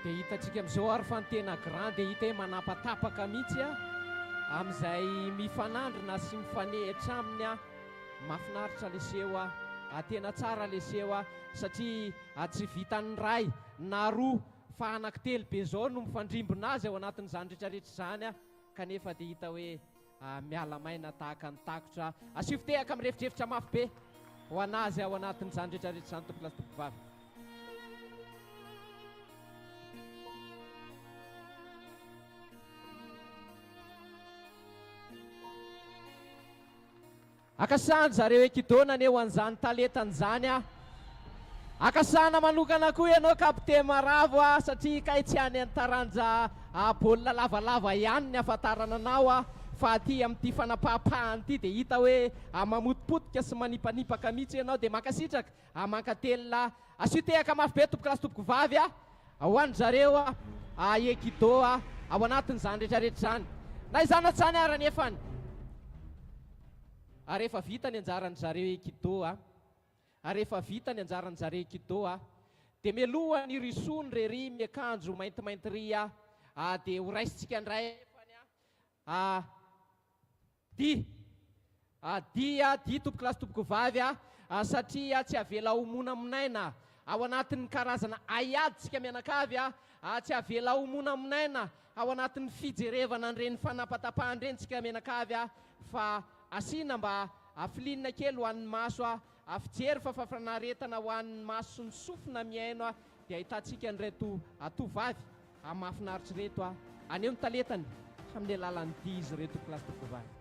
dia hitantsika amin'izao ary fa ny tena grand dia hita hoe manapatapaka mihitsy a amin'izay mifanandrina sy mifanehitra aminy a mahafinaritra leseho a tena tsara leseho a satria tsy vitan'ny ray na roa fa anankitelo be zao no mifandrimbona azy ao anatin'izany rehetrarehetra izany a kanefa dia hita hoe miala maina tahaka ny takotra asio fitehaka amin'ny refitrefitra mafy be ho anazy ao anatin'izany rehetrarehetra izany tompolasy tompovavy. Akasany zareo ekidona ne ho an'izany talentan'izany a akasana manokana koa ianao kapite Maravo a satria kay tsy any ny taranja baolina lavalava ihany ny ahafantarana anao a fa aty amin'ity fanapahapahany ity dia hita hoe mamotipotika sy manipanipaka mihitsy ianao dia makasitraka mankatelina asio tehaka mafy be tompoka lasy tompoko vavy a ho an'ny zareo a ekido a ao anatin'izany rehetrarehetra izany na izany atsany ara nefany rehefa vita ny anjaran'ny zareo ekido rehefa vita ny anjaran'ny zareo ekido dia mialohany risony rery miakanjo maintimainty ry dia ho raisitsika ndray dia tompoka lasy tompoko vavy satria tsy avela homona aminaina ao anatin'ny karazana aiaditsika mianakavy tsy avela homona aminaina ao anatin'ny fijerevana an'ireny fanapatapahany ireny tsika mianakavy fa asina mba afilinina kely ho an'ny maso fijery fa fafanaretana ho an'ny maso sy ny sofina miaino dia ahitantsika nyreto tovavy mahafinaritra reto aneo ny taletany amin'ny alalan'ny dia izy reto tompoka lasy tompoko vavy.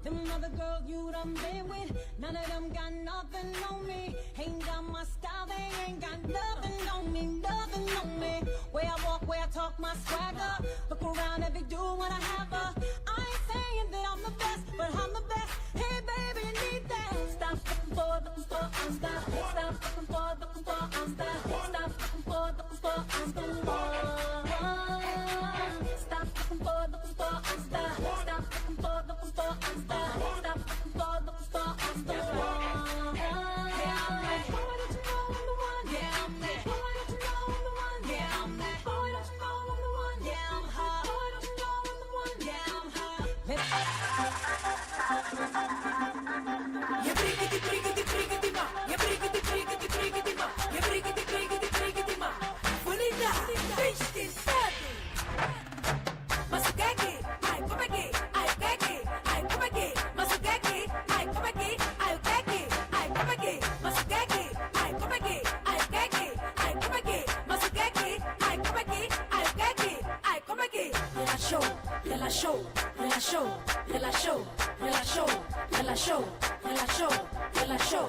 Them other girls you done been with, none of them got nothing on me. Ain't got my style, they ain't got nothing on me, nothing on me. Where I walk, where I talk, my swagger. Look around, every dude wanna have her. I ain't saying that I'm the best, but I'm the best. Hey baby, you need that. Stop looking for, I'm style. Stop looking for, I'm style. Stop looking for, I'm style. Stop looking for, I'm style. Stop looking for, I'm style. Stop looking for, I'm style. Yeah, I'm that. Boy, don't you know I'm the one? Yeah, I'm that. Boy, don't you know I'm the one? Yeah, I'm that. Boy, don't you know I'm the one? Yeah, I'm hot. Boy, don't you know I'm the one? Yeah, I'm hot. You brigidi, brigidi, brigidi ma. You brigidi, brigidi, brigidi ma. You brigidi, brigidi, brigidi ma. Bonita, bitch, this body. Masugagi, ay kumagi, ay gagi, ay kumagi. Masugagi, ay kumagi, ay gagi, ay kumagi. Masugagi, ay kumagi, ay gagi, ay kumagi. Masugagi, ay kumagi, ay gagi, ay kumagi. Relaxou, relaxou, relaxou, relaxou, relaxou, relaxou, relaxou, relaxou.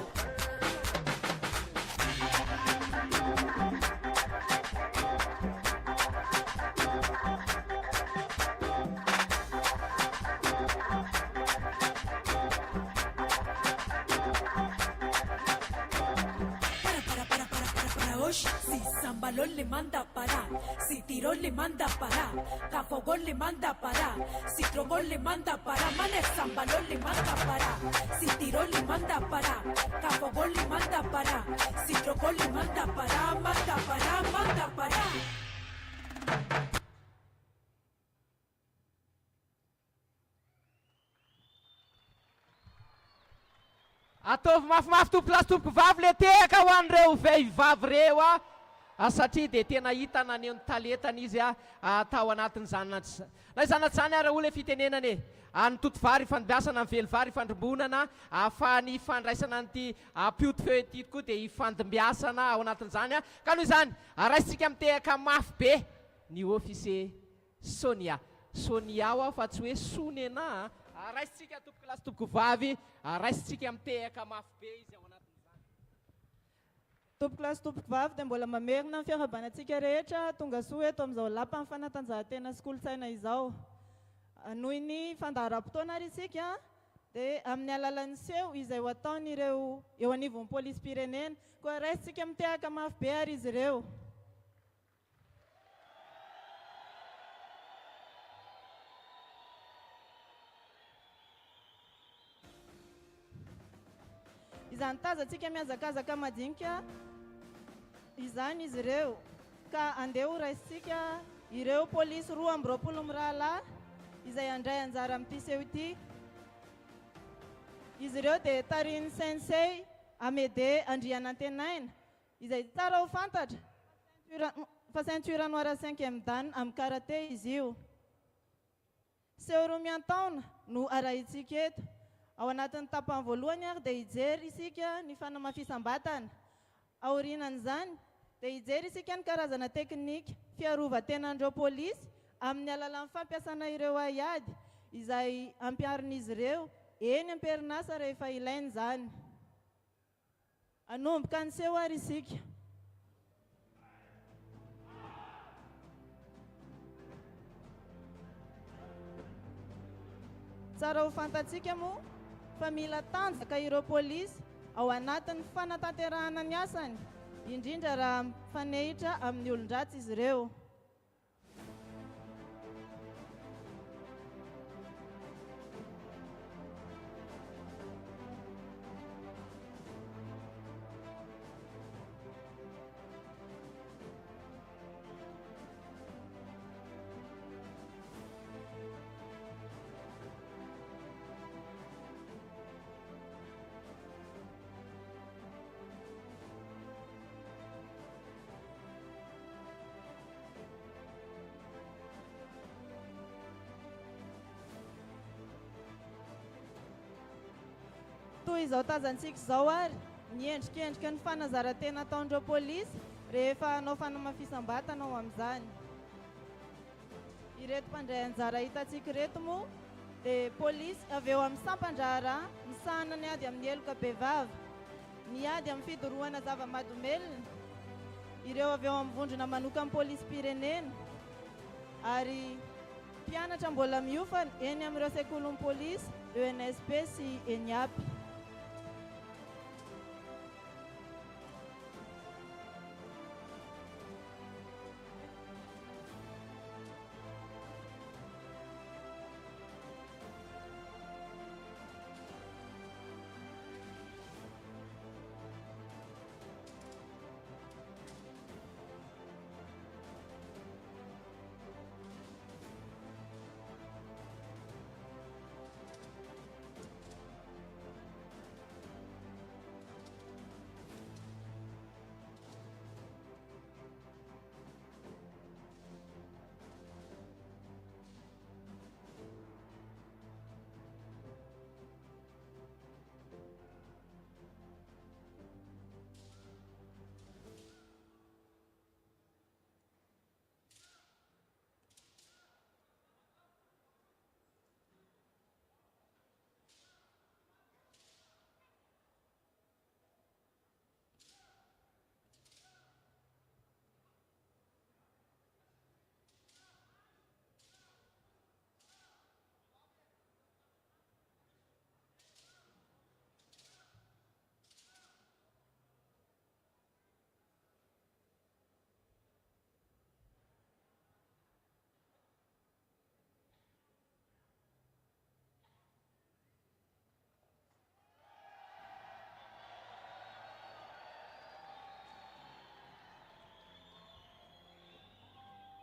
Si Zambalón le manda parar, si Tirón le manda parar, Cafogón le manda parar, si Trogón le manda parar, Manes Zambalón le manda parar, si Tirón le manda parar, Cafogón le manda parar, si Trogón le manda parar, manda parar, manda parar. Ataovy mafimafy tompoka lasy tompoko vavy le tehaka ho an'ireo vehivavy reo satria dia tena hitana aneo ny talentany izy tao anatin'izany na izany zany ary olo fitenenany ny totovary fandibiasana ny velivary fandrombonana fa ny fandraisana nyty pioty feo ety koa dia ifandimbiasana ao anatin'izany ka noho izany raisitsika mitehaka mafy be ny office Sonia fa tsy hoe Sonena raisitsika tompoka lasy tompoko vavy raisitsika mitehaka mafy be izy ao anatin'izany. Tompoko lahy sy tompoko vavy dia mbola mamerina amin'ny fiarabanantsika rehetra tonga soa eto amin'izao lapa amin'ny fanatanjahantena sy kolontsaina izao. Noho ny fandaharam-potoana ary isika dia amin'ny alalan'ny seho izay ho ataon'ireo eo anivon'ny polisym-pirenena koa raisitsika mitehaka mafy be ary izy ireo. Izany tazantsika mihazakazaka madinika izany izy ireo ka andeha ho raisitsika ireo polisy 12 mirahalahy izay andray anjara amin'ity seho ity. Izy ireo dia Tariny Sensei Amédée Andrianantenaina izay tsara ho fantatra fa ceinture noire 5e dan amin'ny karaté izy io. Seho roa miantaona no arahitsika eto. Ao anatin'ny tapany voalohany ary dia hijery isika ny fanamafisam-batana. Aorianan'izany dia hijery isika ny karazana teknika fiarovan-tenan'ireo polisy amin'ny alalan'ny fampiasana ireo aiady izay ampiarin'izy ireo eny am-perinasa rehefa ilainy izany. Anomboka ny seho ary isika. Tsara ho fantatsika moa fa mila tanjaka ireo polisy ao anatin'ny fanatanterahana ny asany, indrindra raha fanehitra amin'ny olon-dratsy izy ireo. Toy izao tazantsika izao ary niendrikendrika ny fanazarantena ataon'ireo polisy rehefa hanao fanamafisam-batana ao amin'izany. Ireto mpandray anjara hitantsika ireto moa dia polisy avy eo amin'ny sampandraharaha misahana ny ady amin'ny heloka behivavy, ny ady amin'ny fidorohana zava-mahadomelona, ireo avy eo amin'ny vondrona manokana polisy-pirenena ary mpianatra mbola miofana eny amin'ireo sekolin'ny polisy ENSP sy ENIAP.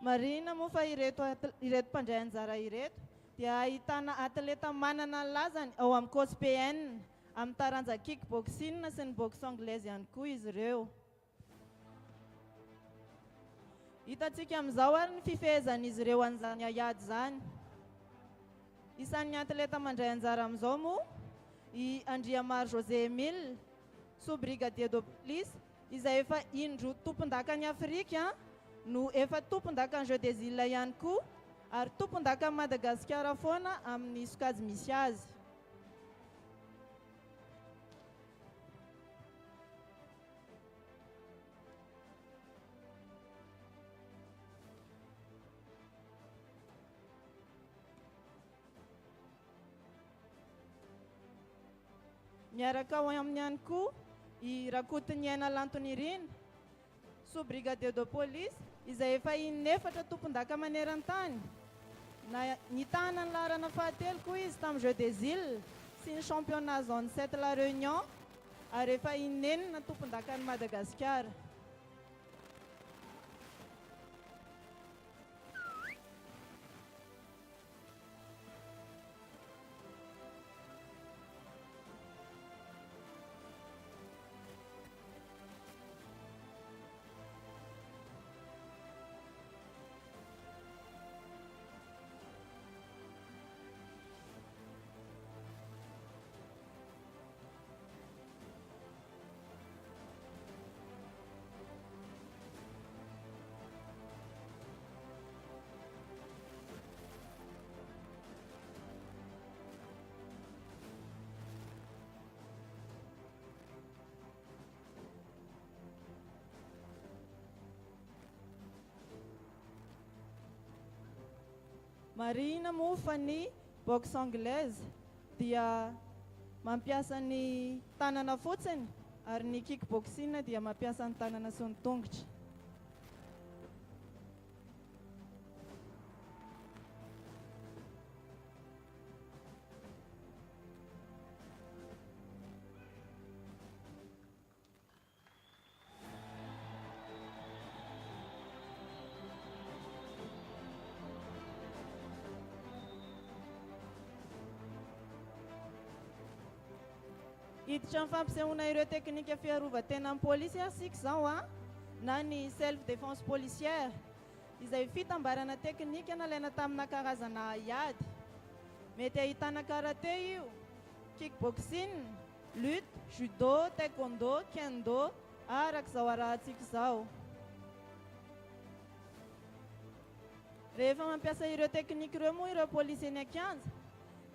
Marina moa fa ireto mpandray anjara ireto dia ahitana atleta manana ny lazany ao amin'ny COSPN, amin'ny taranja kickboxing sy ny boxe anglaise ihany koa izy ireo. Hitantsika amin'izao ary ny fifehezan'izy ireo an'izany aiady izany. Isan'ny atleta mandray anjara amin'izao moa i Andriamar José Emile, sous-brigadier de police, izay efa indro tompon-daka ny Afrika no efa tompon-daka ny Jeux des Îles ihany koa ary tompon-daka ny Madagasikara foana amin'ny sokajy misy azy. miaraka ao aminy ihany koa i rakotiny aina lantony ireny sous brigadier de police izay efa inefatra tompon-daka maneran-tany na nitahana ny laharana fahatelo koa izy tamin'ny jeu des îles sy ny championnat zone 7 la réunion ary efa inenina tompon-daka ny Madagasikara. Marina moa fa ny boxe anglaise dia mampiasa ny tanana fotsiny ary ny kickboxing dia mampiasa ny tanana sy ny tongotra. Hiditra ny fampisehoana ireo teknika fiarovan-tena amin'ny polisy asika zao na ny self défense policière izay fitambarana teknika nalaina tamina karazana iady. Mety ahitana karate io, kickboxing, lutte, judo, taekwondo, kendo arak'izao arahantsika zao. Rehefa mampiasa ireo teknika ireo moa ireo polisy eny an-kianja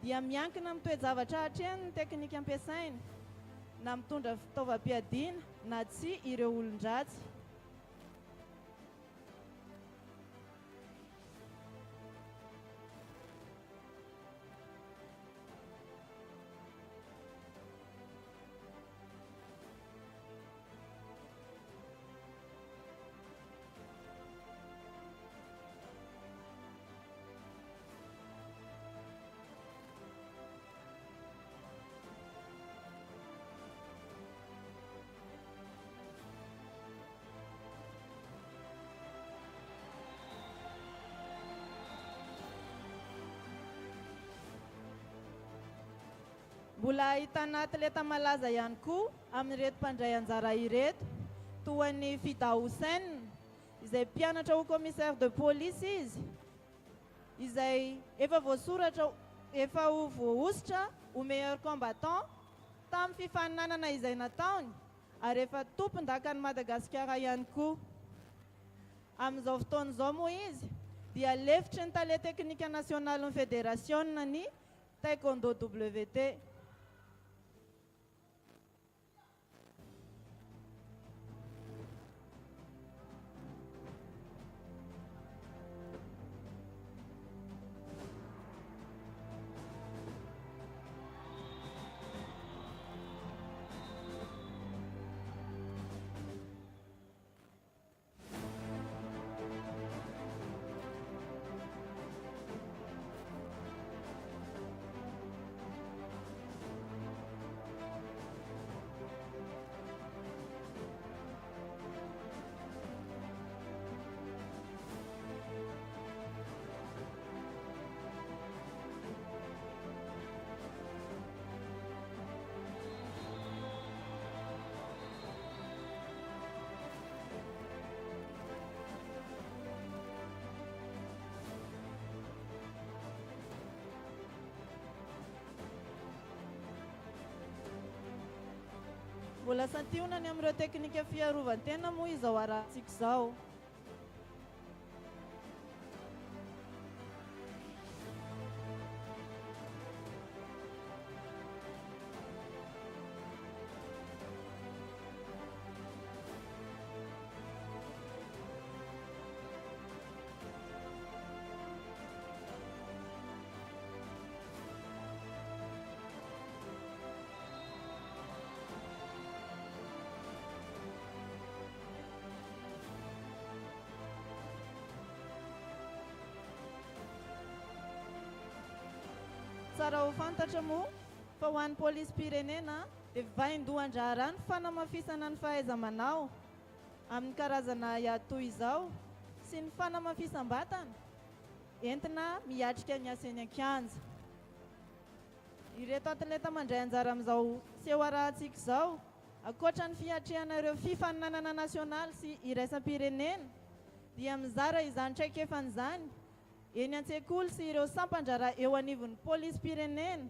dia miankina amin'ny toe-javatra hatreny ny teknika ampiasaina na mitondra fitaovam-piadiana na tsy ireo olon-dratsy. Mbola ahitana atleta malaza ihany koa amin'ireto mpandray anjara ireto toa ny Fida Hussein izay mpianatra ho commissaire de police izy izay efa voasoratra efa ho voaositra ho meilleur combattant tamin'ny fifaninanana izay nataony ary efa tompon-dakan'i Madagasikara ihany koa. Amin'izao fotoana izao moa izy dia lefitry ny tale teknika nasionalin'ny fédération ny taekwondo WT. Mbola santionany amin'ireo teknika fiarovan-tena moa izao arahantsika izao. tsara ho fantatra moa fa ho an'ny polisy-pirenena dia vain-dohan-draharaha ny fanamafisana ny fahaiza-manao amin'ny karazana toy izao sy ny fanamafisam-batana entina miatrika ny asa eny an-kianja. Ireto atleta mandray anjara amin'izao seho arahantsika izao ankoatra ny fiatrehan'ireo fifaninanana nasionaly sy iraisam-pirenena dia mizara izany traikefan'izany eny an-tsekoly sy ireo sampan-draharaha eo anivon'ny polisy-pirenena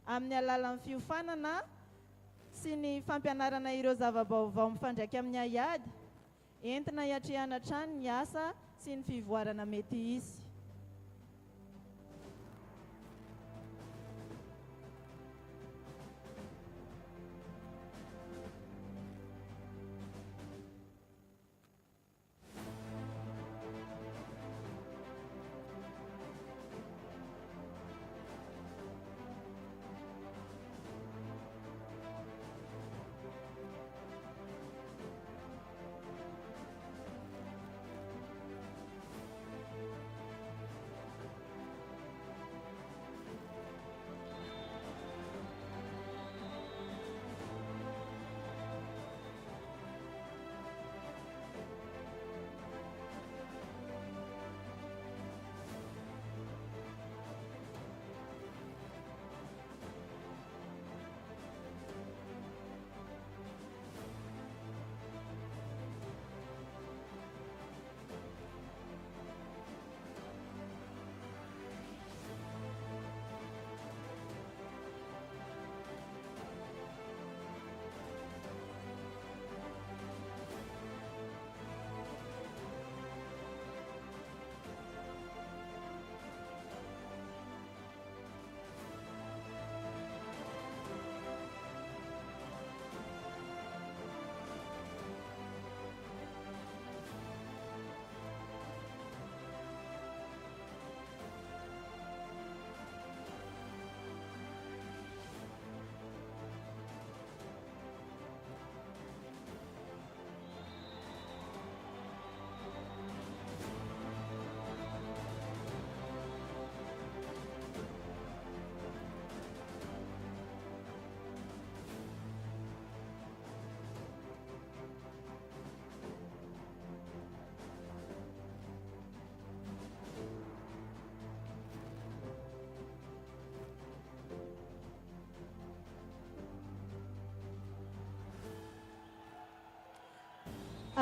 amin'ny alalan'ny fiofanana sy ny fampianarana ireo zava-baovao mifandraika amin'ny aiady entina hiatrehana hatrany ny asa sy ny fivoarana mety hisy.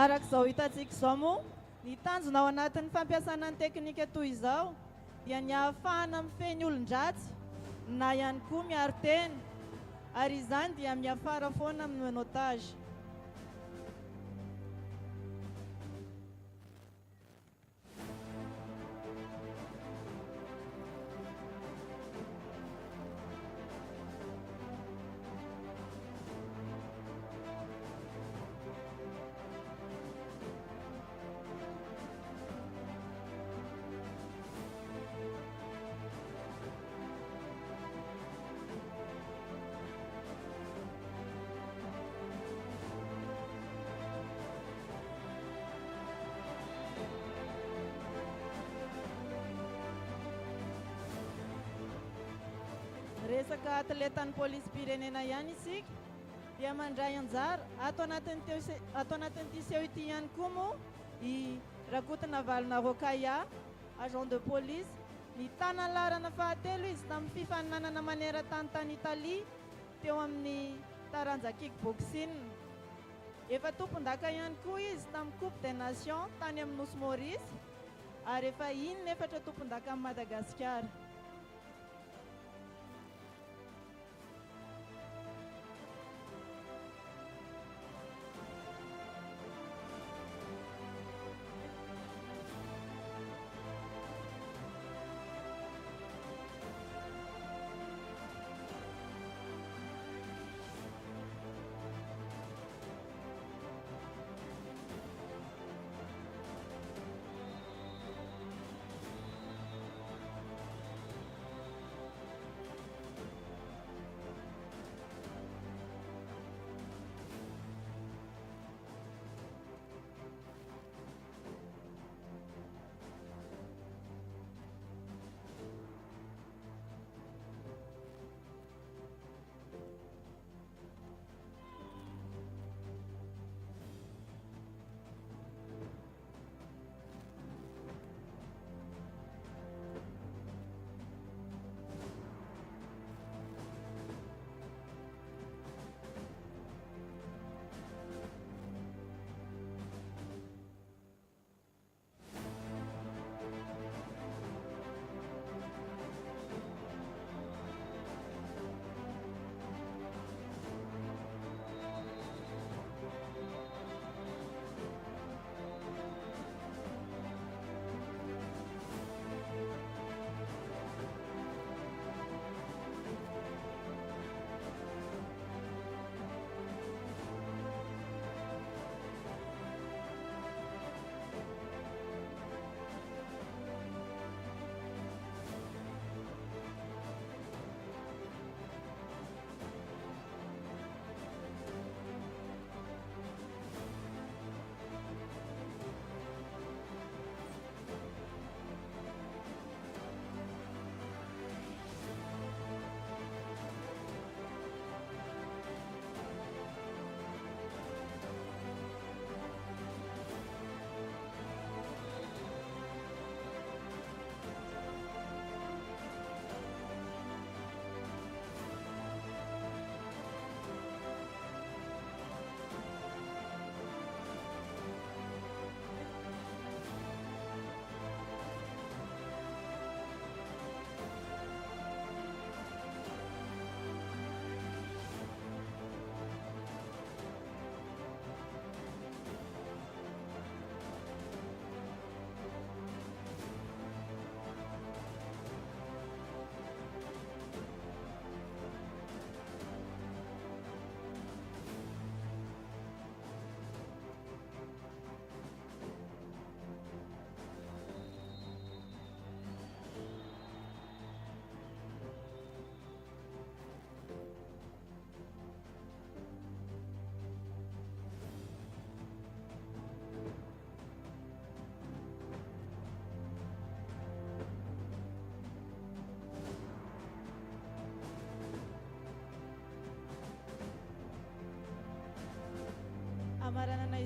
Arak'izao hitantsika izao moa ny tanjona ao anatin'ny fampiasana ny teknika toy izao dia ny ahafahana mifehy olon-dratsy na ihany koa miaro tena ary izany dia miafara foana amin'ny menotage. Resaka atletan'ny polisy-pirenena ihany isika dia mandray anjara ato anatin'ity seho ity ihany koa moa i Rakotana Valona Rokaya, agent de police, ny tanany larana fahatelo izy tamin'ny fifaninanana maneran-tany tany Italia teo amin'ny taranja kickboxing. Efa tompon-daka ihany koa izy tamin'ny Coupe des Nations tany amin'ny Nosy Maurice ary efa iny efatra tompon-daka amin'ny Madagasikara.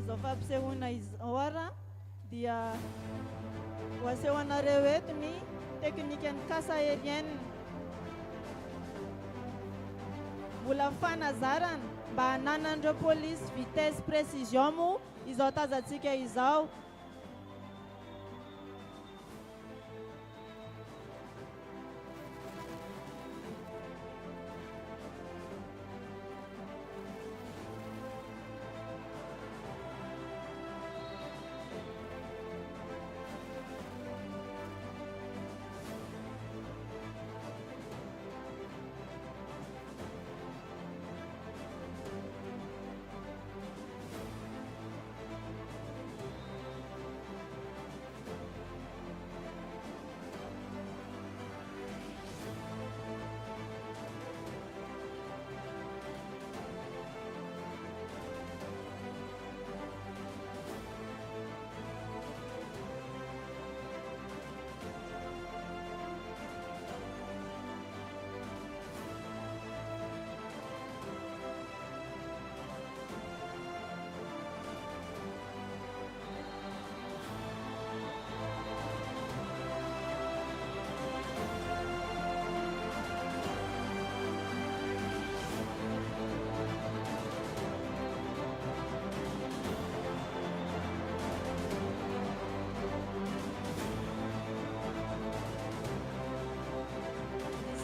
izao fampisehoana izao ara dia ho aseho anareo eto ny teknikan'ny casse aérienne. Mbola fanazarana mba hananan'ireo polisy vitesse précision moa izao tazantsika izao.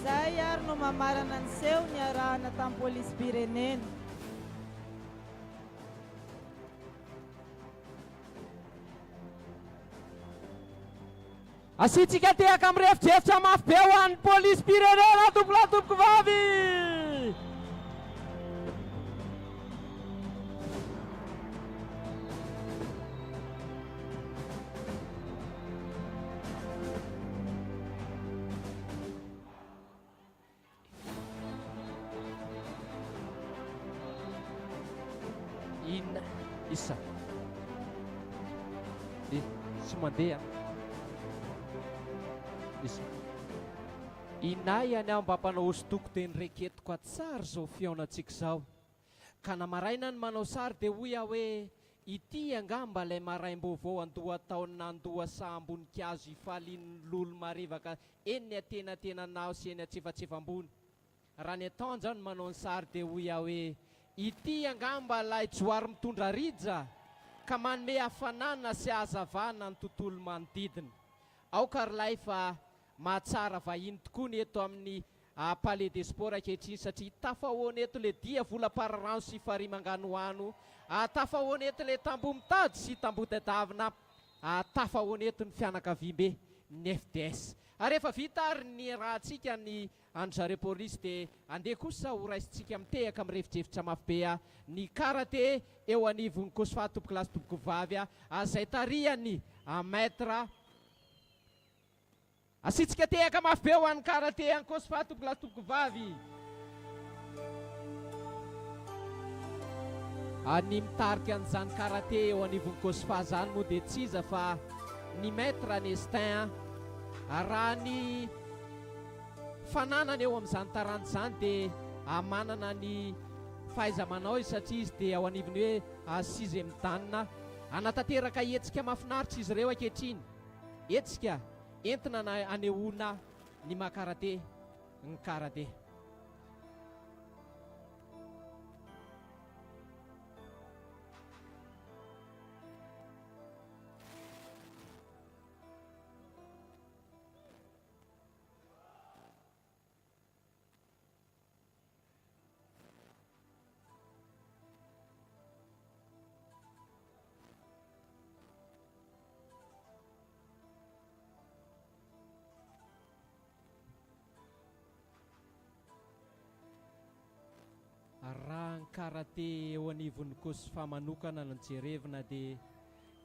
Izay ary no mamarana ny seho ny arahana tamin'ny polisy pirenena. Asitsika tehaka amin'ny refitrefitra mafy be ho an'ny polisy pirenena tompolatopoko vavy. Inona isa tsy mandeha isa inona ihany aho mba mpanao hosodoko teny reketiko atsara zao fiaonantsika zao ka namaraina ny manao sary dia hoy aho hoe ity angamba ilay maraim-baovao andoha taona andoha sahamboninkazo ifalian'ny lolo marevaka eny ny atenatenanao sy eny atsefatsefambony raha ny atao zao ny manao ny sary dia hoy aho hoe ity angamba lay joary mitondra rija ka manome hafanana sy hazavana ny tontolo manodidina aoka rylay fa mahatsara vahiny tokoa ny eto amin'ny palais des sports ankehitriny satria tafahoana eto le dia vola-pararano sy farimanganoano tafahoana eto le tamboho mitady sy tamboho tadavina tafahoana eto ny fianakaviam-be ny FDS ary efa vita ary ny rahantsika ny androzareo polisy dia andeha kosa ho raisintsika mitehaka amin'ny refitrefitra mafy be ny karate eo anivon'ny kosfa tompoky lasy tompoky vavy zay tarihany maître asitsika tehaka mafy be ho an'ny karate any kosfa tompoky lasy tompoky vavy ny mitarika an'izany karate eo anivon'ny kosfa zany moa dia tsy iza fa ny maître Nestin raha ny fananana eo amin'izany tarany izany dia manana ny fahaiza-manao izy satria izy dia ao anivony hoe sixième dan anatanteraka hetsika mahafinaritra izy ireo ankehitriny hetsika entina anehoana ny mahakarate ny karate. Raha ny karate eo anivon'ny kosfa manokana no jerevina dia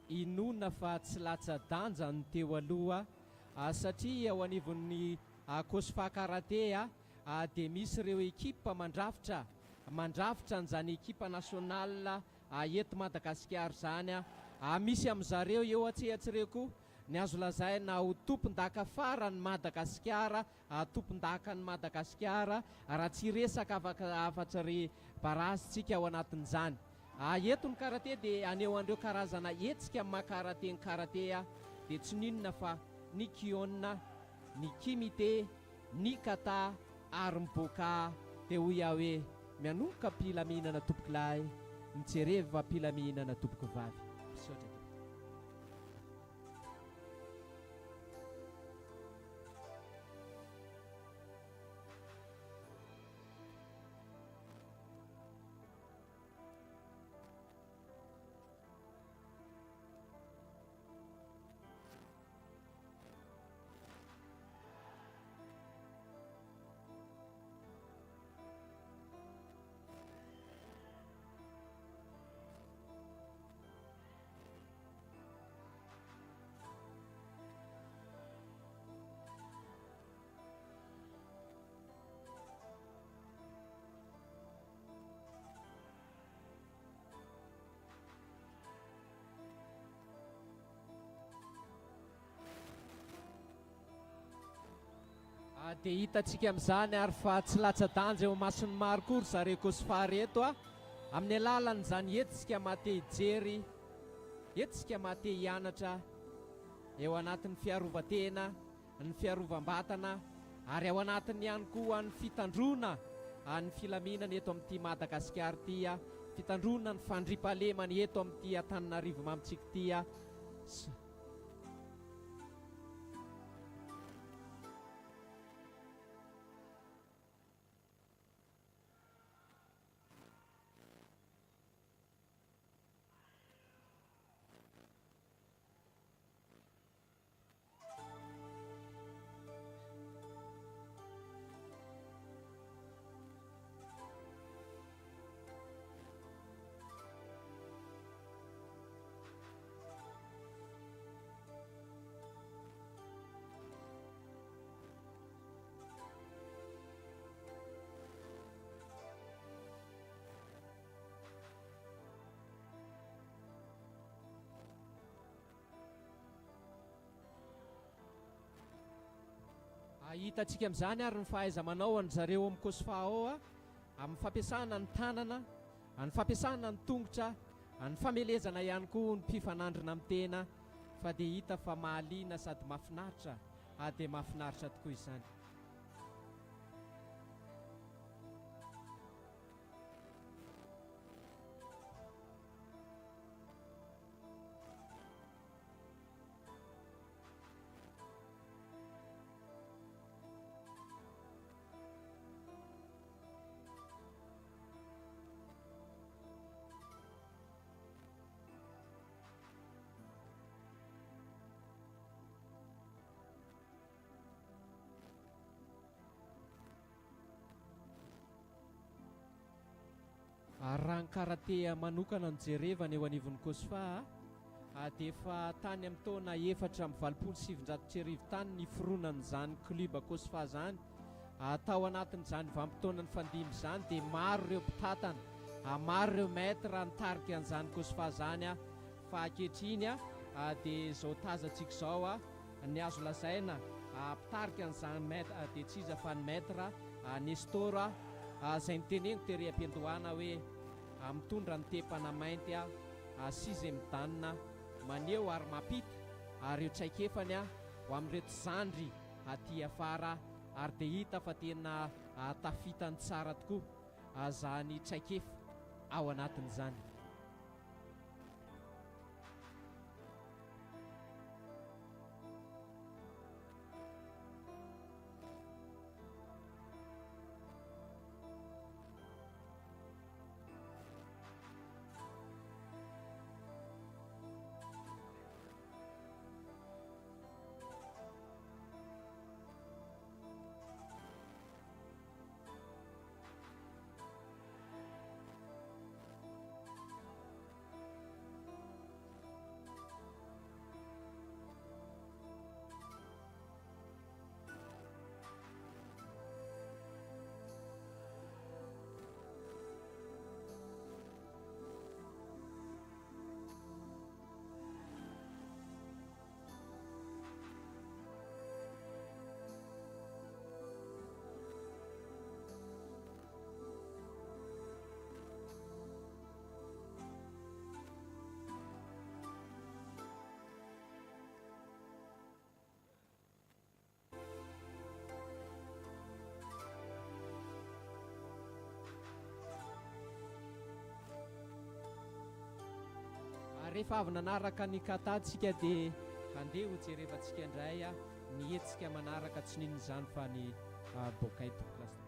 inona fa tsy latsa-danja ny teo aloha satria ao anivon'ny kosfa karate dia misy ireo ekipa mandrafitra n'izany ekipa nasional eto Madagasikara zany misy amin'izareo eo atsehatsireo koa ny azo lazaina ho tompon-daka farany Madagasikara tompon-daka ny Madagasikara raha tsy resaka afaka afa-tsy ry barazintsika ao anatin'izany Eto ny karate dia aneo andreo karazana hetsika maha-karate ny karate dia tsy ninona fa ny kiona, ny kimite, ny kata ary miboaka dia hoy aho hoe mianoka pila mihinana tompoky lahy, mitsereva pila mihinana tompoky vavy. Misaotra. Dia hitantsika amin'izany ary fa tsy latsa-danja eo mason'ny maro kory zareo Kosfa reto amin'ny alalan'izany hetsika mahate hijery, hetsika mahate hianatra eo anatin'ny fiarovan-tena, ny fiarovam-batana ary ao anatiny ihany koa ny fitandrona ny filaminana eto amin'ity Madagasikara ity, fitandrona ny fandriampahalemana eto amin'ity Antananarivo mamitsika ity. Hitantsika amin'izany ary ny fahaiza-manao an zareo amin'ny Kosfa ao amin'ny fampiasana ny tanana, ny fampiasana ny tongotra, ny famelezana ihany koa ny mpifanandrina amin'ny tena, fa dia hita fa mahaliana sady mahafinaritra dia mahafinaritra tokoa izany. Raha ny karate manokana no jerevana eo anivon'ny Kosfa dia efa tany amin'ny taona 4,700 tany ny foronan'izany kluba Kosfa zany. Tao anatin'izany vanim-potoanany fandimby izany dia maro ireo mpitatana, maro ireo maître nitarika an'izany Kosfa zany fa ankehitriny dia izao tazantsika izao ny azo lazaina mpitarika an'izany maître dia tsy iza fa ny maître Nestor izay niteneniko tery am-piandohana hoe mitondra ny tepana mainty 6e dan maneho ary mampita ary eo traikefany ho amin'ireto zandry aty afara ary dia hita fa tena tafitany tsara tokoa zany traikefa ao anatin'izany. rehefa avy nanaraka ny katantsika dia andeha ho jerevantsika indray a ny etsika manaraka tsy nin'izany fa ny bokay toklasy.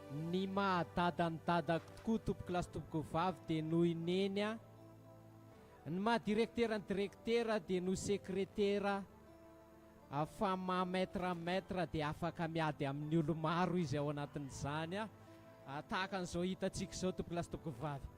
Ny mahadada ny dadako tokoa tompoko lasy tompoko vavy dia noho ineny a, ny mahadirektera ny direktera dia no sekretera, fa maha maître dia afaka miady amin'ny olo maro izy ao anatin'izany a, tahaka an'izao hitantsika izao tompoko lasy tompoko vavy.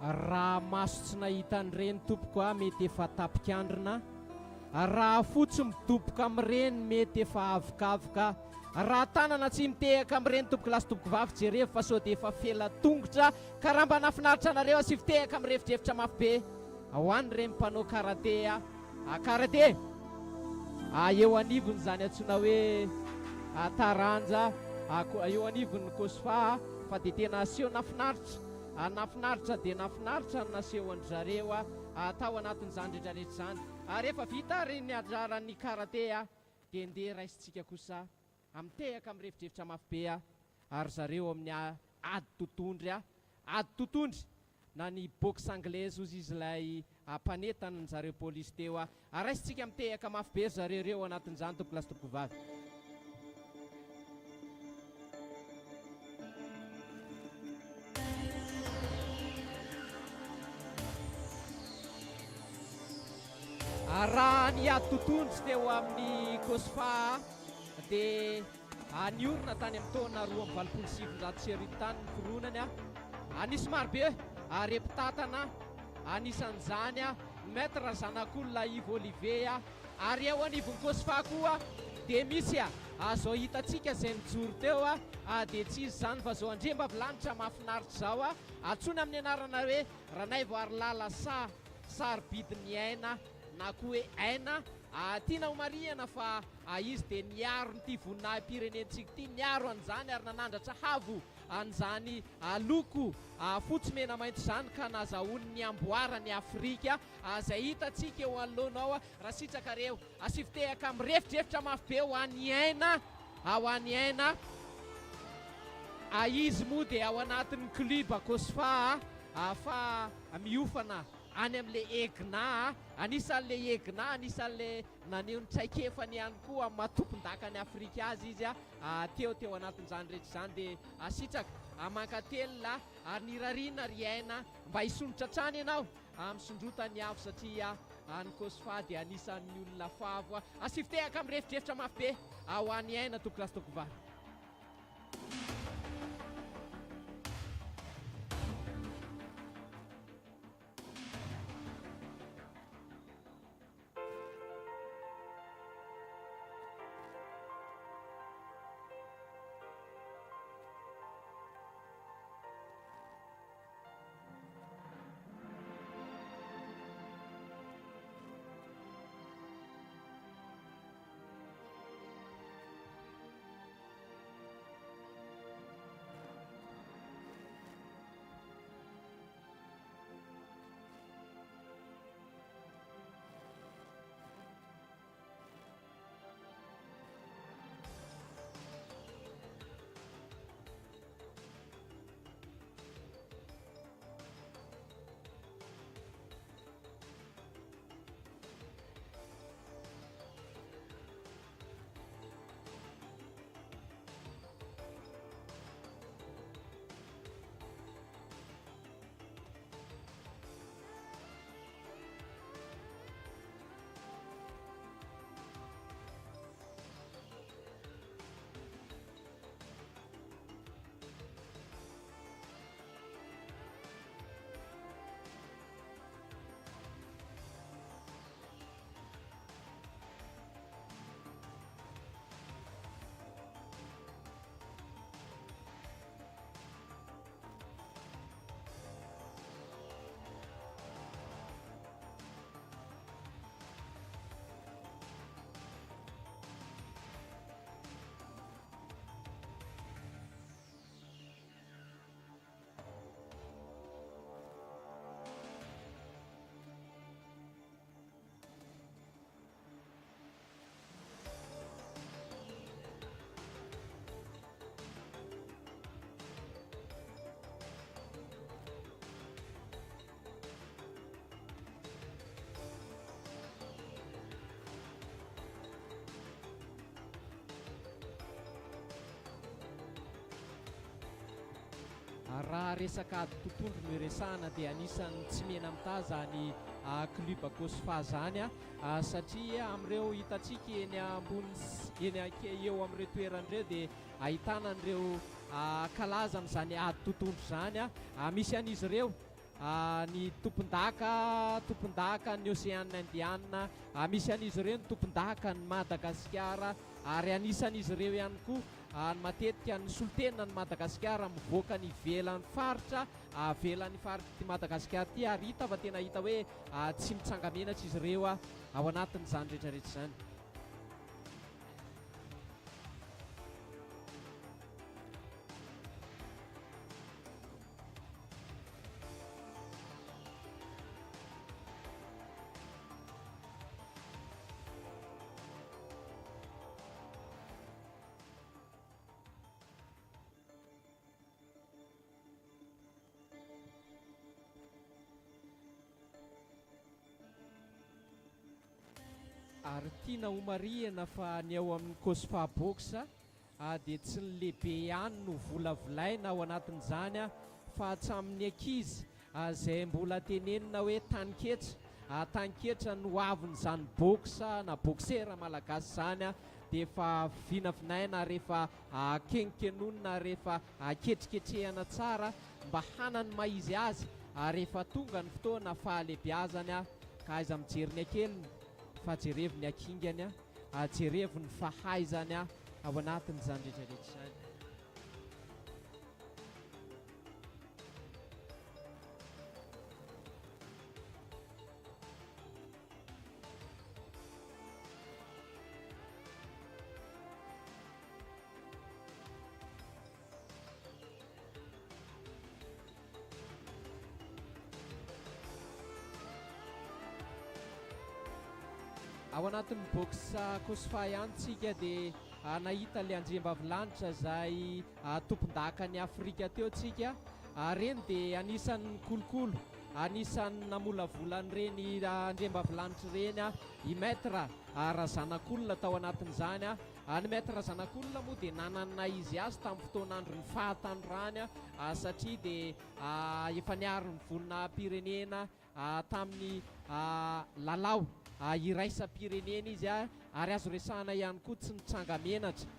raha maso tsy nahita an'ireny tompoko a mety efa tapikandrina, raha fotsy midoboka amin'ireny mety efa avokavoka, raha tanana tsy mitehaka amin'ireny tompoko lasy tompoko vavy jereo fa sao dia efa fela tongotra ka raha mba nafinaritra anareo asy fitehaka amin'ny revitrevitra mafy be ho an'ireny mpanao karate karate eo anivony zany antsoina hoe taranja eo anivony kosfa fa dia tena aseho nafinaritra nafinaritra dia nafinaritra no naseho an'zareo tao anatin'izany rehetrarehetra zany rehefa vita ry ny ajaran'ny karate dia ndeha raisitsika kosa amitehaka amin'ny revitrevitra mafy be ary zareo amin'ny ady totondry ady totondry na ny boxe anglaise ozy izy ilay mpanetana ny zareo polisy teo raisitsika mitehaka mafy be zareo reo anatin'izany tompoko lasy tompoko vavy. Raha ny ady totondry teo amin'ny kosfa dia niorina tany amin'ny taona 2007 tany ny koronany anisy marobe reptatana anisan'izany maître zanak'olona Yves Olivier ary eo anivony kosfa koa dia misy zao hitantsika izay nijoro teo dia tsy izy zany fa zao andriambavilanitra mahafinaritra zao antsoina amin'ny anarana hoe Ranaivo Arilala sarobidiny aina na koa hoe aina tiana homariana fa izy dia niaro n'ity voninahim-pirenentsika ity niaro an'izany ary nanandratra havo an'izany loko fotsy mena mainty zany ka nazahoany ny amboarany Afrika izay hitantsika eo anoloanao raha sitraka reo asifitehaka amin'ny refitrevitra mafy be ho an'ny aina izy moa dia ao anatin'ny kluba kosfa fa miofana any amin'le egna anisan'le egna anisan'le naneho ny traikefany ihany koa matompon-dakany Afrika azy izy teo anatin'izany rehetra izany dia sitraka mankatelona ary nirariana ry aina mba hisondrotra trany ianao misondrotany avo satria ny kosfa dia anisan'ny olona favo asifitehaka amin'ny refitrevitra mafy be ho an'ny aina tompoko lasy tompoko vavy. raha resaka ady tontondro no resahana dia anisan'ny tsy mena amita zany kluba kosfa zany satria amin'ireo hitantsika eny ambony eo amin'ireo toeran'ireo dia ahitana an'ireo kalazan'izany ady tontondro zany misy an'izy ireo ny tompon-daka ny Océane Indiana, misy an'izy ireo ny tompon-daka ny Madagasikara, ary anisan'izy ireo ihany koa matetika ny solotena ny Madagasikara mivoaka ny ivelan'ny faritra avelan'ny faritra Madagasikara ty, ary hita fa tena hita hoe tsy mitsangamenatra izy ireo ao anatin'izany rehetrarehetra izany. Ary tiana homarihana fa ny ao amin'ny Cosfa Box dia tsy ny lehibe ihany no volavolaina ao anatin'izany fa hatramin'ny ankizy izay mbola tenenina hoe taniketra no avin'izany box na boxera malagasy izany dia efa vinavinaina rehefa kenkenonina rehefa ketriketrehana tsara mba hanany maizy azy rehefa tonga ny fotoana fahalebiazany ka aiza mijery ny akeliny fa jerevy ny akingany jerevy ny fahaizany ao anatin'izany rehetrarehetra izany. Ao anatin'ny box Cosfa ihany tsika dia nahita le andriambavilanitra izay tompon-daka ny Afrika teo tsika, reny dia anisan'ny kolokolo, anisan'ny namolavolan' reny andriambavilanitra reny i maître Razanakolona tao anatin'izany. Ny maître Razanakolona moa dia nanana izy azy tamin'ny fotoan'andro ny fahatandrony satria dia efa niaro ny volonam-pirenena tamin'ny lalao iraisam-pirenena izy ary azo resahana ihany koa tsy nitsangamenatra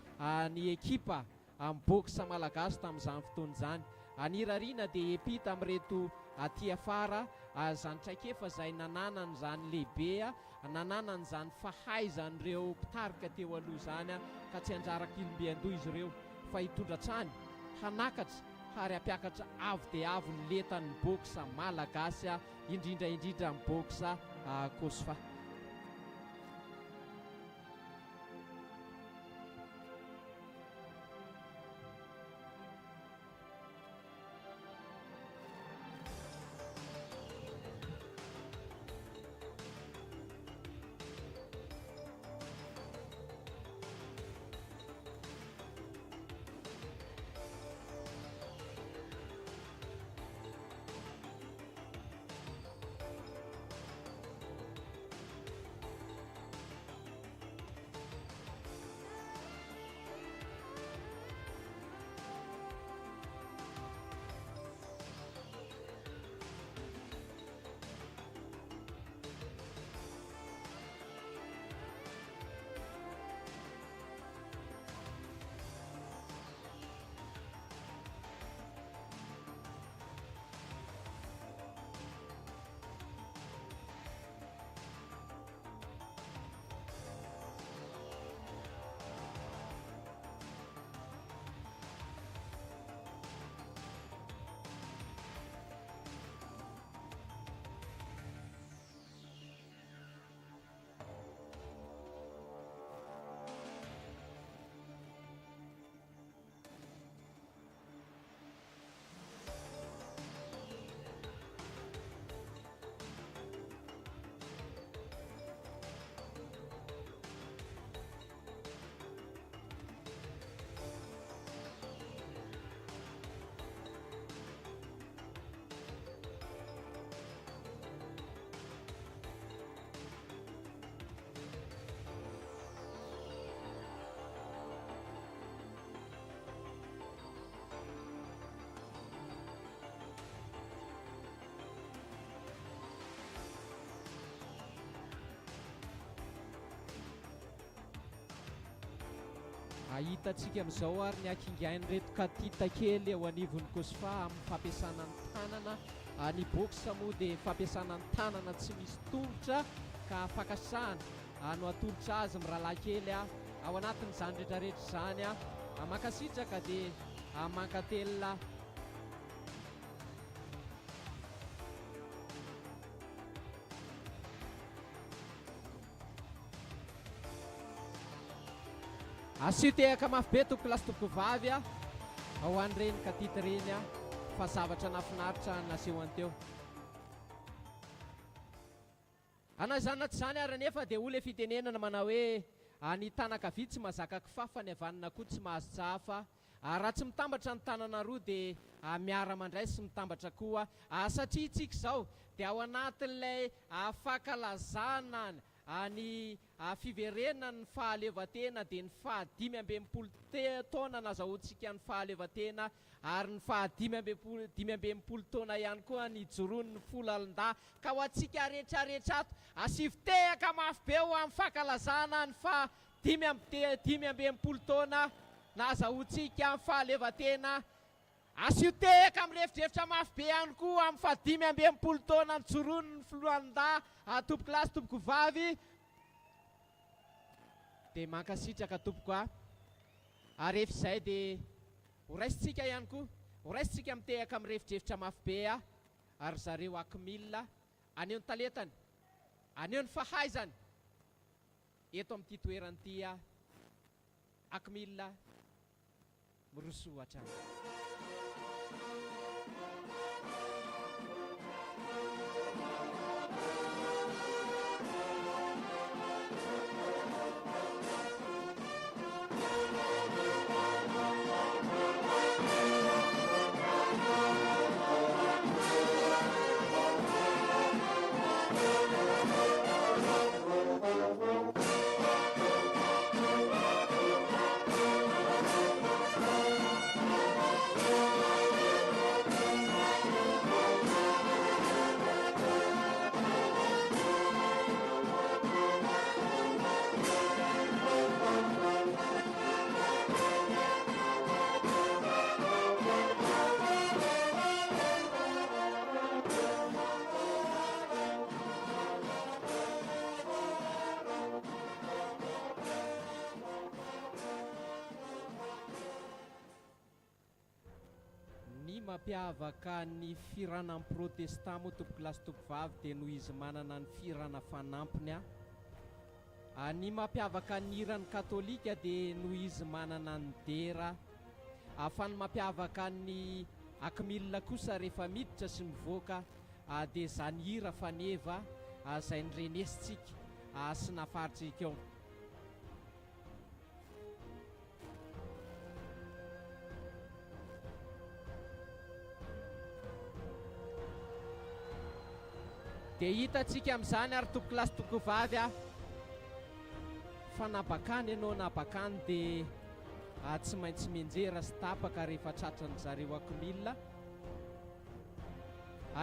ny ekipa amin'ny box malagasy tamin'izany fotoana izany. Anirariana dia epita amin'ireto aty afara zany traikefa izay nananany izany lehibe, nananany izany fahaizan'ireo mpitarika teo aloha izany ka tsy anjara kilombe-andoha izy ireo fa hitondra trany hanakatra ary hampiakatra avo dia avo ny letan'ny box malagasy indrindra ny box Cosfa. Hitantsika amin'izao ary ny akingainy reto katita kely ao anivon'ny Cosfa amin'ny fampiasana ny tanana ny boxa moa dia fampiasana ny tanana tsy misy tongotra ka fakasahana no atolotra azy mirahalahy-kely ao anatin'izany rehetrarehetra izany makasitraka dia mankatelina asio tehaka mafy be tompoko lasy tompoko vavy ao an'ireny katity ireny fa zavatra nafinaritra naseho anteo anazanaty izany ary nefa dia olo fitenenana manao hoe ny tanaka vitsy tsy mahazaka kifafa ny havanana koa tsy mahazo tsahafa raha tsy mitambatra ny tanana roa dia miara mandray sy mitambatra koa satria itsika izao dia ao anatin'ilay fankalazana ny fiverenany fahaleovantena dia ny fahadimy ambinipolo taona nazahoantsika ny fahaleovantena ary ny dimy ambinipolo taona ihany koa ny joroany ny folo alin-dà ka ho antsika rehetrarehetra ato asivitehaka mafy be ho amin'ny fankalazana ny dimy ambinipolo taona nazahoantsika ny fahaleovantena asio tehaka amin'ny refitrefitra mafy be ihany koa amin'ny fahadimy ambinipolo taona ny joroany ny folo alin-dà tompoko lasy tompoko vavy dia mankasitraka tompoko ary rehefa izay dia horaisitsika ihany koa horaisitsika mitehaka amin'ny refitrefitra mafy be ary zareo akimila aneo ny talentany aneo ny fahaizany eto amin'ity toeran'ity akimila mirosohatra mampiavaka ny firanan'ny protestant moa tompoko lasy tompoko vavy dia noho izy manana ny firana fanampiny ny mampiavaka ny iran'ny katolika dia noho izy manana ny dera fa ny mampiavaka ny akimila kosa rehefa miditra sy mivoaka dia zany hira faneva izay nyrenesitsika sy nafaritsika eo dia hitatsika amin'izany ary tompoko lasy tompoko vavy fa nabakany ianao nabakany dia tsy maintsy menjera sy tapaka rehefa tratrany zareo akimila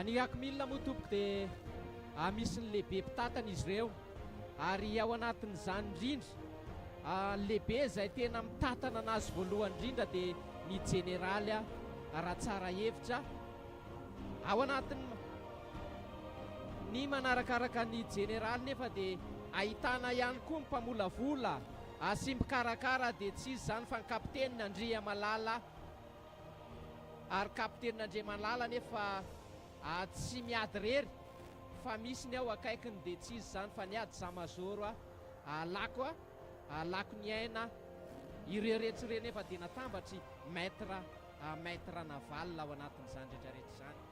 ny akimila moa tompoko dia misy ny lehibe mpitatana izy ireo ary ao anatin'izany indrindra lehibe izay tena mitatana anazy voalohany indrindra dia ny jeneraly raha tsara hevitra ao anatin'ny ny manarakaraka ny jeneraly nefa dia ahitana ihany koa ny mpamolavola sy mikarakara dia tsy izy izany fa ny kapitenina Andria Malala ary kapitenina Andria Malala nefa tsy miady rery fa misy ny ao akaikiny dia tsy izy izany fa niady zamazoro lako ny aina ireo rehetra nefa dia natambatry maître naval ao anatin'izany rehetrarehetra izany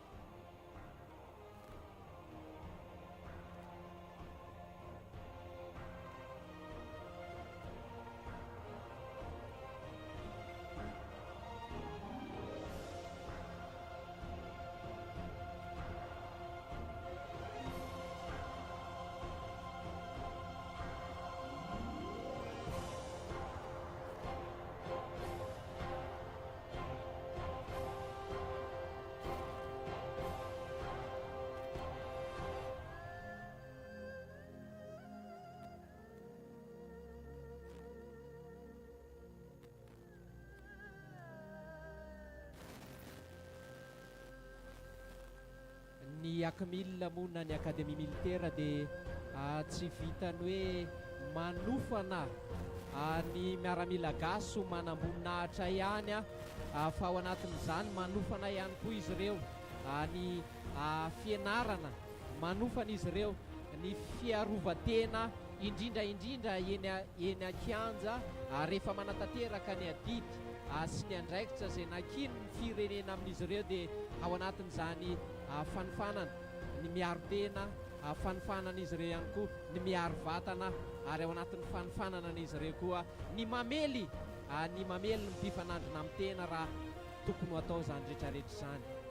akmila monina ny akademia militaira dia tsy vitany hoe manofana ny miaramila gaso manamboninahitra ihany fa ao anatin'izany manofana ihany koa izy ireo ny fianarana manofana izy ireo ny fiarovan-tena indrindraindrindra eny akianja rehefa manatanteraka ny adidy sy ny andraikitra izay nakino ny firenena amin'izy ireo dia ao anatin'izany fanofanana ny miaro tena fanofanana izy ireo ihany koa ny miaro vatana ary ao anatin'ny fanofanana n'izy ireo koa ny mamely ny mpifanandrina amin'ny tena raha tokony ho atao izany rehetrarehetra izany.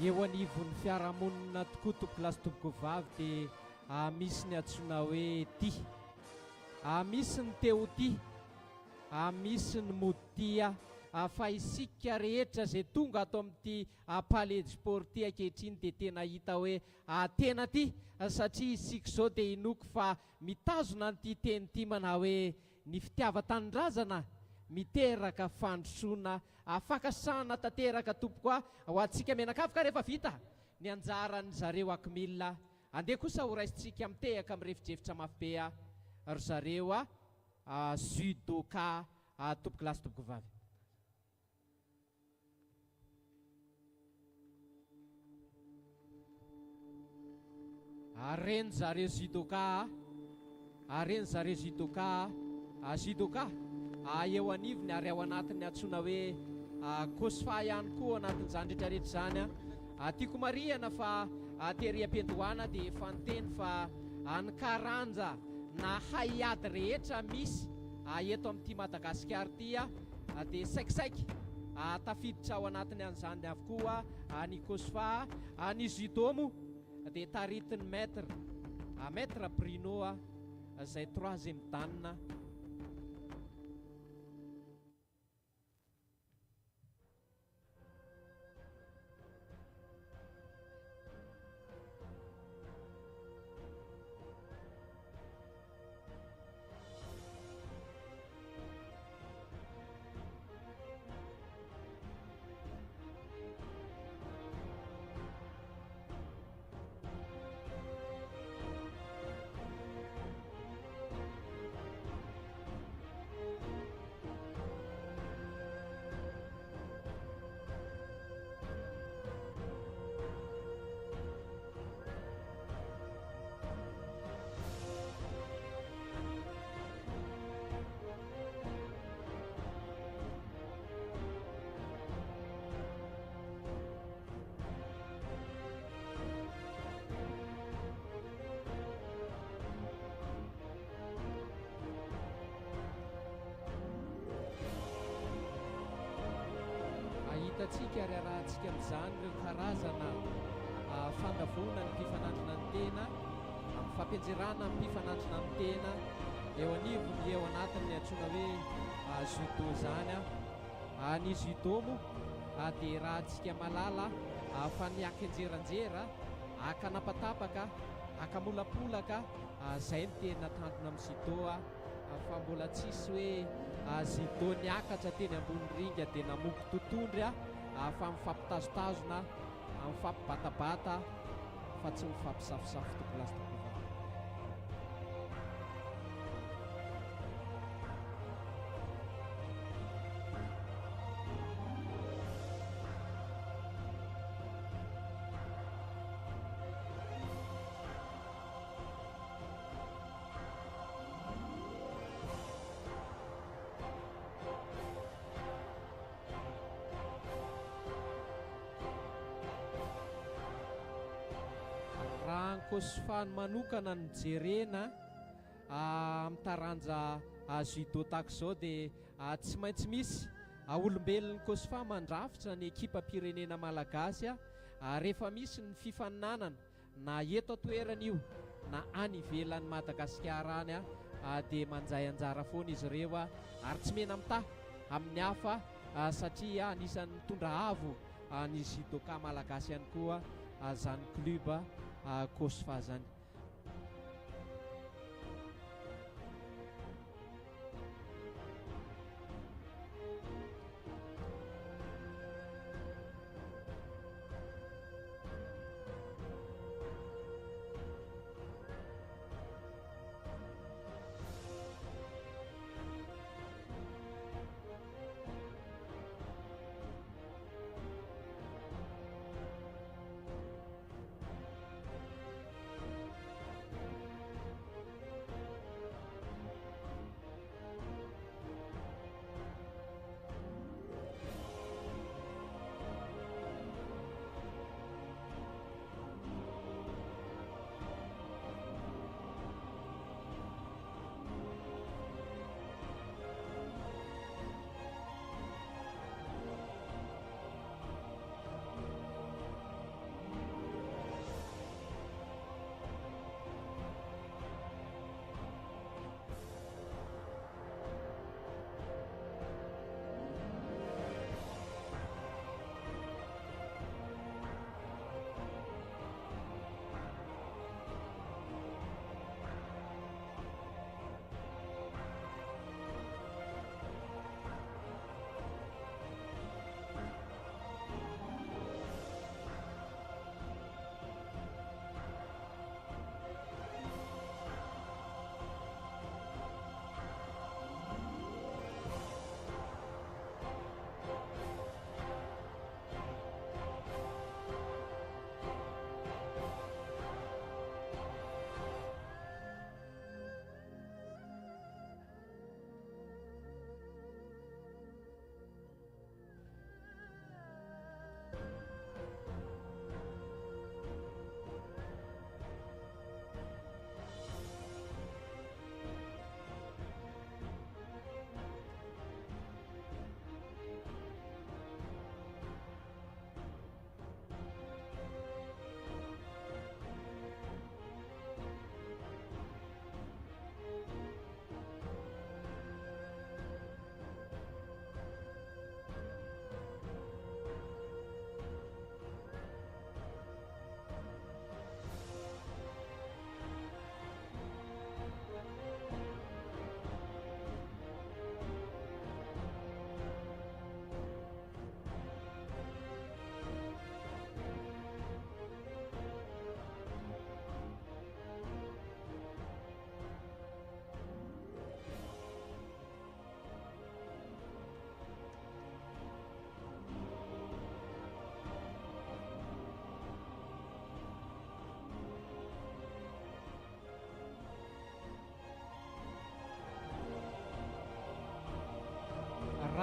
eo anivon'ny fiarahamonina tokoa tompoko lasy tompoko vavy dia misy ny antsoina hoe ty, misy ny teo ty, misy ny mody tya, fa isika rehetra zay tonga ato amin'ity palais sport ty ankehitriny dia tena hita hoe tena ty, satria isika zao dia inoko fa mitazona nyity teny ty manao hoe ny fitiava-tanindrazana miteraka fandrosoana fakasana tanteraka tompoko ho antsika menakavoka rehefa vita ny anjaran'ny zareo akimila. Andeha kosa ho raisitsika mitehaka amin'ny refitrefitra mafy be ry zareo judoka tompoko lasy tompoko vavy. Reny zareo judoka, reny zareo judoka, judoka eo anivony ary ao anatin'ny antsoina hoe kosfa ihany koa anatin'izany rehetrarehetra zany tiako marihana fa tery am-piandohana dia efa niteny fa ny karanja na haiady rehetra misy eto amin'ity Madagasikara ty dia saikisaiky tafiditra ao anatiny an'izany avokoa ny kosfa, ny judo moa dia taritin'ny maître Bruno izay troisième dan. Hitantsika ary arahantsika amin'izany ireo karazana fandavona ny mpifanandrina ny tena, amin'ny fampianjerana ny mpifanandrina ny tena eo anivony eo anatiny ny antsoina hoe judo zany. Ny judo moa dia raha antsika malala fa ny akanjeranjera, akanapatapaka, akamolapolaka, zay ny tena tandrona amin'ny judo fa mbola tsisy hoe judo niakatra teny ambony ringa dia namoky totondry fa mifampitazotazona, mifampibatabata fa tsy mifampisafosafo tompoko lasy tompoko vavy. Kosfany manokana ny jerena mitaranja judo tahaka izao dia tsy maintsy misy olombelon'ny kosfa mandrafitra ny ekipam-pirenena malagasy rehefa misy ny fifaninanana na eto atoerana io na any ivelan'ny Madagasikara any dia manjay anjara foana izy ireo ary tsy mena mitaha amin'ny hafa satria anisan'ny mitondra avo ny judoka malagasy ihany koa zany club kosfa zany.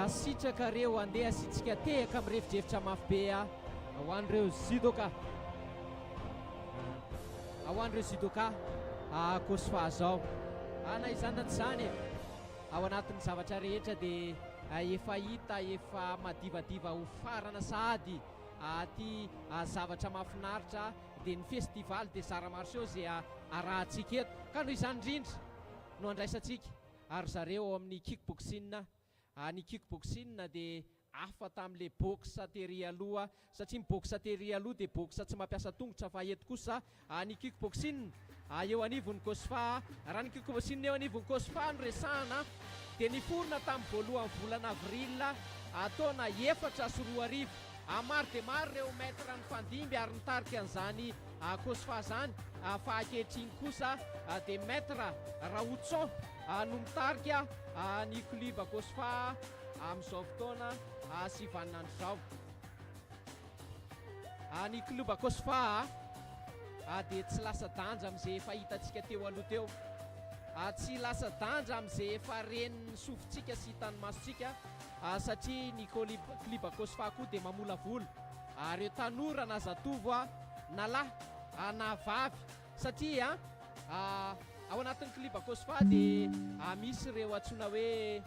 sitraka reo andeha asitsika tehaka amin'ny refitrefitra mafy be ho an'ireo judoka kosfa zao na izany zany ao anatin'ny zavatra rehetra dia efa hita efa madivadiva ho farana sahady ty zavatra mahafinaritra dia ny festival des arts martiaux zay arahantsika eto ka noho izany indrindra no andraisantsika ary zareo ao amin'ny kickboxing ny kickboxing dia afa tamin'le boxe tery aloha satria ny boxe tery aloha dia boxe tsy mampiasa tongotra fa eto kosa ny kickboxing eo anivon'ny kosfa raha ny kickboxing eo anivon'ny kosfa no resahana dia niforona tamin'ny voalohan'ny volana avril taona 4 maro dia maro reo maître ny fandimby ary nitarika an'izany kosfa zany fa ankehitriny kosa dia maître Raoutson no mitarika ny kluba kosfa amin'izao fotoana sy vaninandro zao ny kluba kosfa dia tsy lasa danja amin'izay efa hitantsika teo aloha teo tsy lasa danja amin'izay efa reniny sofintsika sy tanymasontsika satria ny kluba kosfa koa dia mamola volo reo tanora na zatovo na lahy na vavy satria ao anatin'ny kluba kosfa dia misy reo antsoina hoe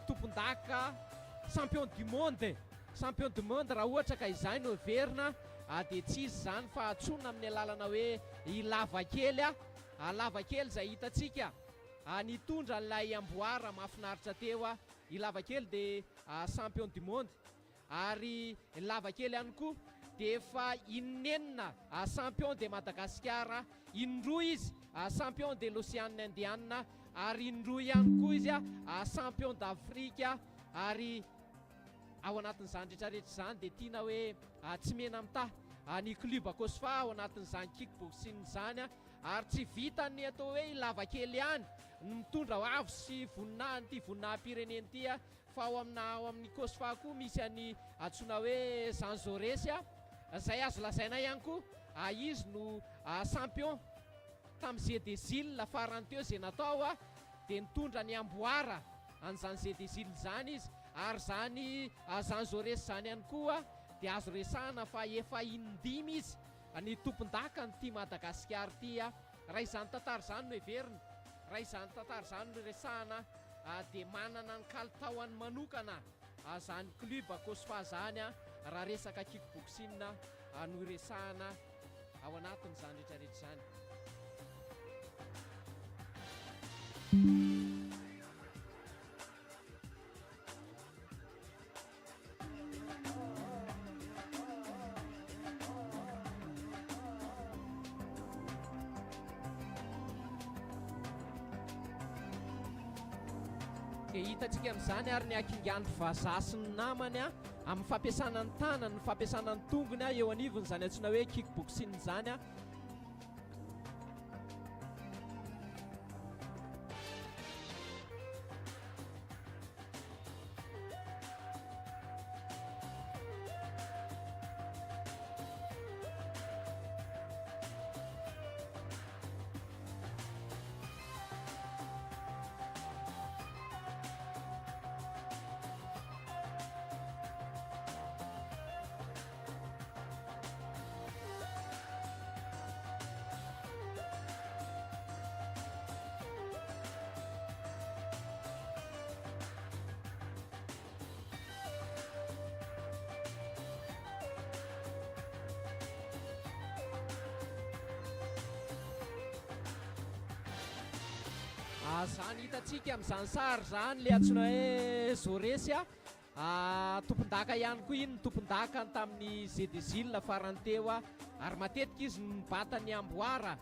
tompondaka champion du monde raha ohatra ka izay no verina dia tsy izy zany fa atsona amin'ny alalana hoe lavakely zay hitantsika nitondra n'lay amboara mahafinaritra teo lavakely dia champion du monde ary lavakely ihany koa dia efa inenina champion de Madagasikara, indroa izy champion de l'Océan Indien ary indroa ihany koa izy champion d'Afrika ary ao anatin'izany rehetrarehetra zany dia tiana hoe tsy mena mitahy ny kluba kosfa ao anatin'izany kickboxing zany ary tsy vitany atao hoe lavakely ihany mitondra avo sy voninahiny ty voninahim-pireneny ty fa ao amin'ny kosfa koa misy any antsoina hoe Jean Jaurès zay azo lazaina ihany koa izy no champion tamin'ny Jeux des Îles farany teo zay natao dia nitondra ny amboara an'izany Jeux des Îles zany izy ary zany Jean Jaurès zany ihany koa dia azo resahana fa efa indimy izy ny tompon-daka ty Madagasikara ty raha izany tantara zany no heverina raha izany tantara zany no resahana dia manana ny kalitaoany manokana zany kluba kosfa zany raha resaka kickboxing no resahana ao anatin'izany rehetrarehetra zany. Hitantsika amin'izany ary ny akingandro vazaha sy ny namany amin'ny fampiasana ny tanany, ny fampiasana ny tongony eo anivony zany antsoina hoe kickboxing zany zany hitantsika amin'izany sary zany le antsoina hoe Jaurès tompon-daka ihany koa iny ny tompon-daka tamin'ny Jeux des Îles farany teo ary matetika izy nibata ny amboara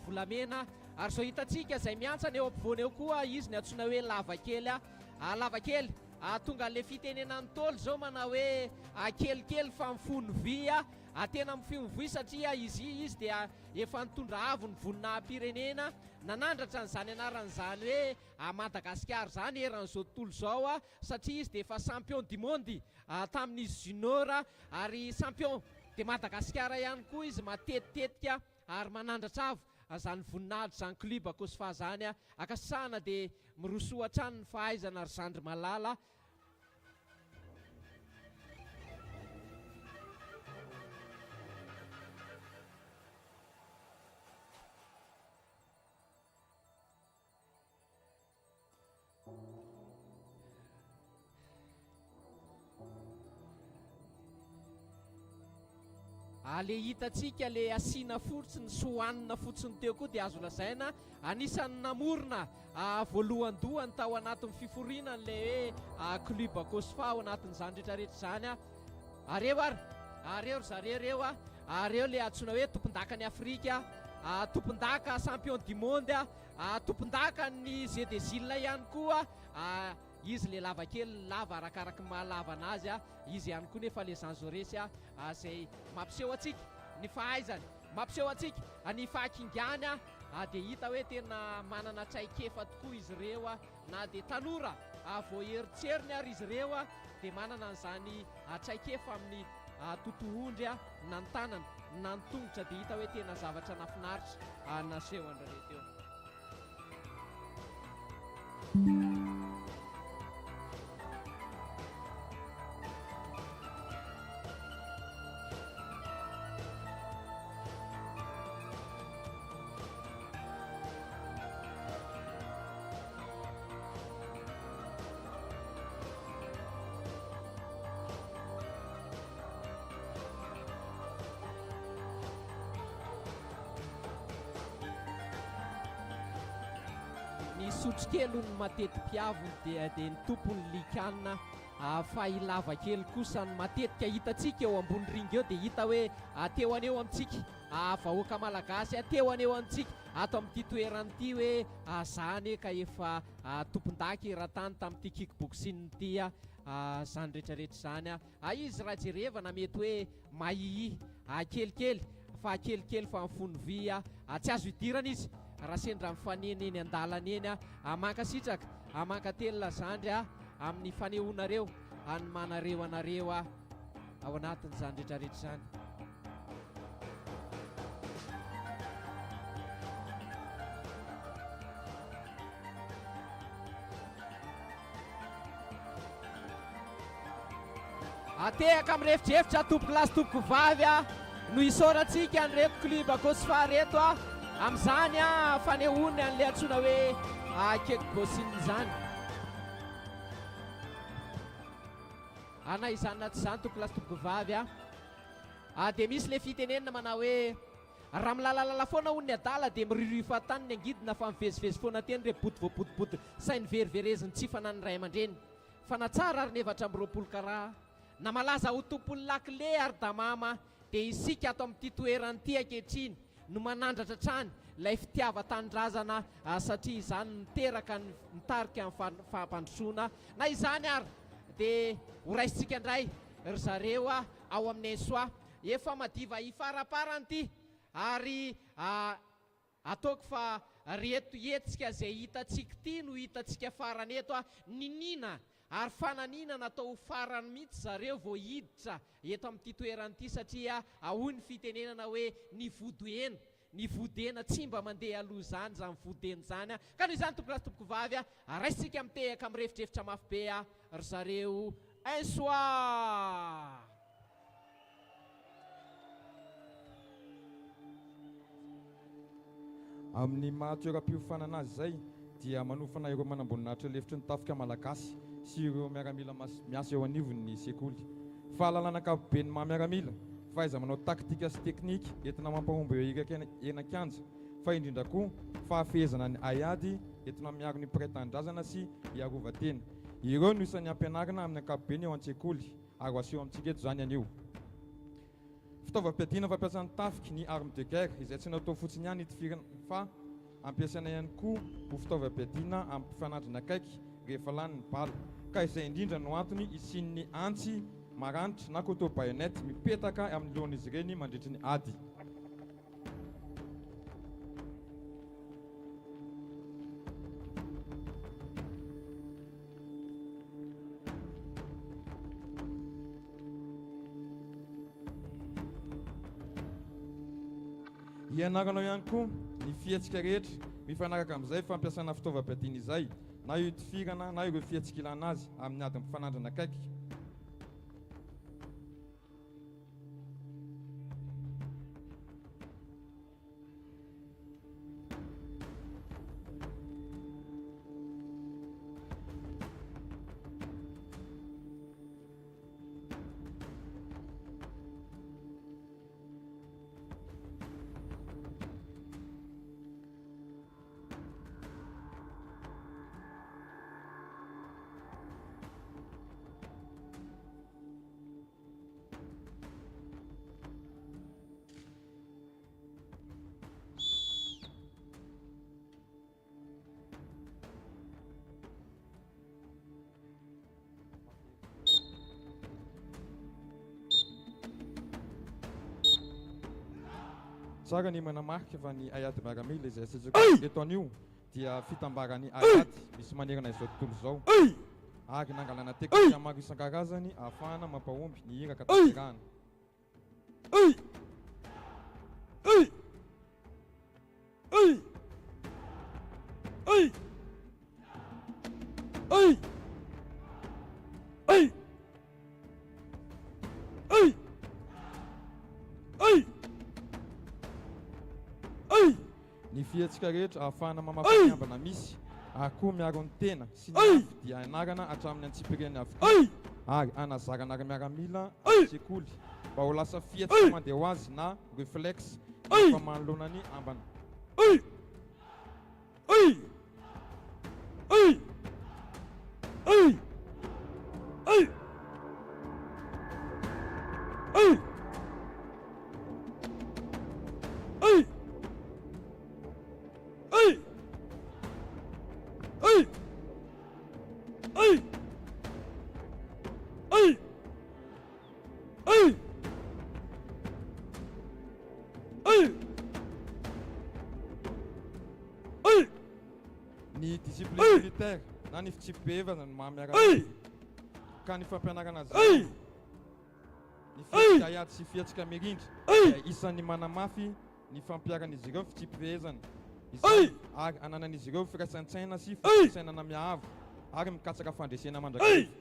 volamena ary zao hitantsika zay miantsana eo ampovoany eo koa izy ny antsoina hoe lavakely tonga le fitenenan'ny tolo zao manao hoe kelikely fa mifony vy tena mifony vy satria izy dia efa nitondra avo ny voninahim-pirenena nanandratra n'izany anaran'izany hoe Madagasikara zany eran'izao tontolo zao satria izy dia efa champion du monde tamin'izy junior ary champion de Madagasikara ihany koa izy matetitetika ary manandratra avo zany voninahitro zany kluba kosfa zany a akasana dia mirosoatrany ny fahaizana ry zandry malala. Le hitatsika le asiana fotsiny sy hohanina fotsiny teo koa dia azo lazaina anisan'ny namorona voalohan-dohany tao anatin'ny fiforiana le hoe kluba kosfa ao anatin'izany rehetrarehetra zany a. Areo areo ry zareo reo a, areo le antsoina hoe tompon-daka ny Afrika, tompon-daka champion du monde a, tompon-daka ny jeux des îles ihany koa. Izy le lava kely lava arakaraky mahalava anazy a, izy ihany koa nefa le Jean Jaurès zay mampiseho atsika ny fahaizany, mampiseho atsika ny fahakingany dia hita hoe tena manana traikefa tokoa izy ireo na dia tanora vao eritseriny ary izy ireo dia manana an'izany traikefa amin'ny totohondry na ny tanana na ny tongotra, dia hita hoe tena zavatra nafinaritra naseho an'ireo teo. Ny sotrokely ny mateti-piavony dia ny tompony likanina, fa ilava kely kosa ny matetika hitatsika eo ambony ringa eo dia hita hoe teo aneo amintsika vahoaka malagasy, teo aneo amintsika ato amin'ity toeranyity hoe zany ka efa tompon-daka eran-tany tamin'ity kickboxing ity zany rehetrarehetra zany izy raha jerevana mety hoe mahihi kelikely fa kelikely fa mifony vy tsy azo hidirana izy raha sendra mifanena eny an-dalana eny mankasitraka mankatelina zandry amin'ny fanehoanareo any manareo anareo ao anatin'izany rehetrarehetra zany. Atehaka amin'ny refitrefitra tompoko lasy tompoko vavy no isaorantsika an'ireto kluba kosfa reto amin'izany fanehoany an'le antsoina hoe kickboxing zany. Na izany naty izany tompoko lasy tompoko vavy dia misy le fitenenina manao hoe raha milalalala foana hono ny adala dia miriry fahatany ny angidina fa mivezivezy foana teny re boty voabotiboty sainy verivereziny tsy fanany ray aman-dreny fa na tsara ary nevatra amin'ny roapolo karaha na malaza ho tompony lakile ary damama dia isika ato amin'ity toerany ity ankehitriny no manandratra trany ilay fitiava-tanindrazana satria izany niteraka nitarika amin'ny fampandrosoana na izany ary dia horaisitsika indray ry zareo ao amin'ny soa efa madiva ifaraparany ity ary ataoko fa reto etsika zay hitatsika ity no hitatsika farany eto ninina ary fananina natao farany mihitsy zareo vao hiditra eto amin'ity toerany ity satria hoy ny fitenenana hoe ny vodoena, ny vodena tsy mba mandeha aloha zany zany vodena zany ka noho izany tompoko lasy tompoko vavy raisitsika mitehaka amin'ny refitrefitra mafy be ry zareo soa. Amin'ny mahatoeram-piofanana azy zay dia manofana ireo manamboninahitra lefitry ny tafika malagasy sy ireo miaramila miasa eo anivon'ny sekoly. Fahalalana ankapobeny maha-miaramila, fahaiza manao taktika sy teknika entina mampahomby eo enan-kianja, fa indrindra koa fahafehezana ny aiady entina miaro ny mpiray-tanindrazana sy hiarovan-tena. Ireo no isan'ny ampianarana amin'ny ankapobeny eo an-tsekoly ary aseho amintsika eto zany anio. Fitaovam-piadiana fampiasan'ny tafiky ny arme de guerre izay tsy natao fotsiny ihany itifirana fa ampiasaina ihany koa ho fitaovam-piadiana amin'ny mpifanadrina akaiky rehefa lany ny bala, ka izay indrindra no antony isian'ny antsy maranitra na koto bayonet mipetaka amin'ny lohan'izy ireny mandritry ny ady. Ianaranao ihany koa ny fihetsika rehetra mifanaraka amin'izay fampiasana fitaovam-piadiana izay na io tifirana na ireo fihetsika ilana azy amin'ny ady mifanandrana akaiky. Tsara ny manamarika fa ny Ayady miaramila izay asetsika eto anio dia fitambarany Ayady misy manerana izao tontolo izao ary nangalana teknika maro isan-karazany ahafahana mampahomby ny hira ka tanterahana. Ny fihetsika rehetra ahafahana mamafa ambana misy akoho miaro ny tena sy ny afo dia anarana hatramin'ny antsipireny avokoa ary anazarana ary miaramila amin'ny sekoly mba ho lasa fihetsika mandeha ho azy na reflexe efa manoloana ny ambana. Ny discipline militaire na ny fitsipevana ny mahamiaramila ka ny fampianarana azy ny fihetsika Ayady sy fihetsika mirindra dia isan'ny manamafy ny fampiaran'izy ireo fitsipehezana izay ary ananan'izy ireo firaisan-tsaina sy fisainana miahavo ary mikatsaka fandresena mandrakariva.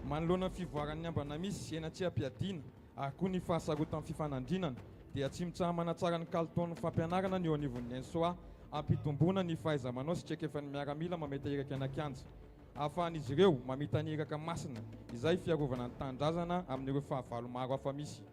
Manoloana fivoaran'ny ambana misy enatsia-piadiana ary koa ny fahasarotan'ny fifanandrinana dia tsy mitsaha manatsara ny kalitaon'ny fampianarana ny eo anivon'ny NSOA ampitomboana ny fahaiza-manao sy traikefan'ny miaramila mameta iraka anakianja ahafahan'izy ireo mamita ny iraka masina izay fiarovana ny tandrazana amin'ireo fahavalo maro hafa misy.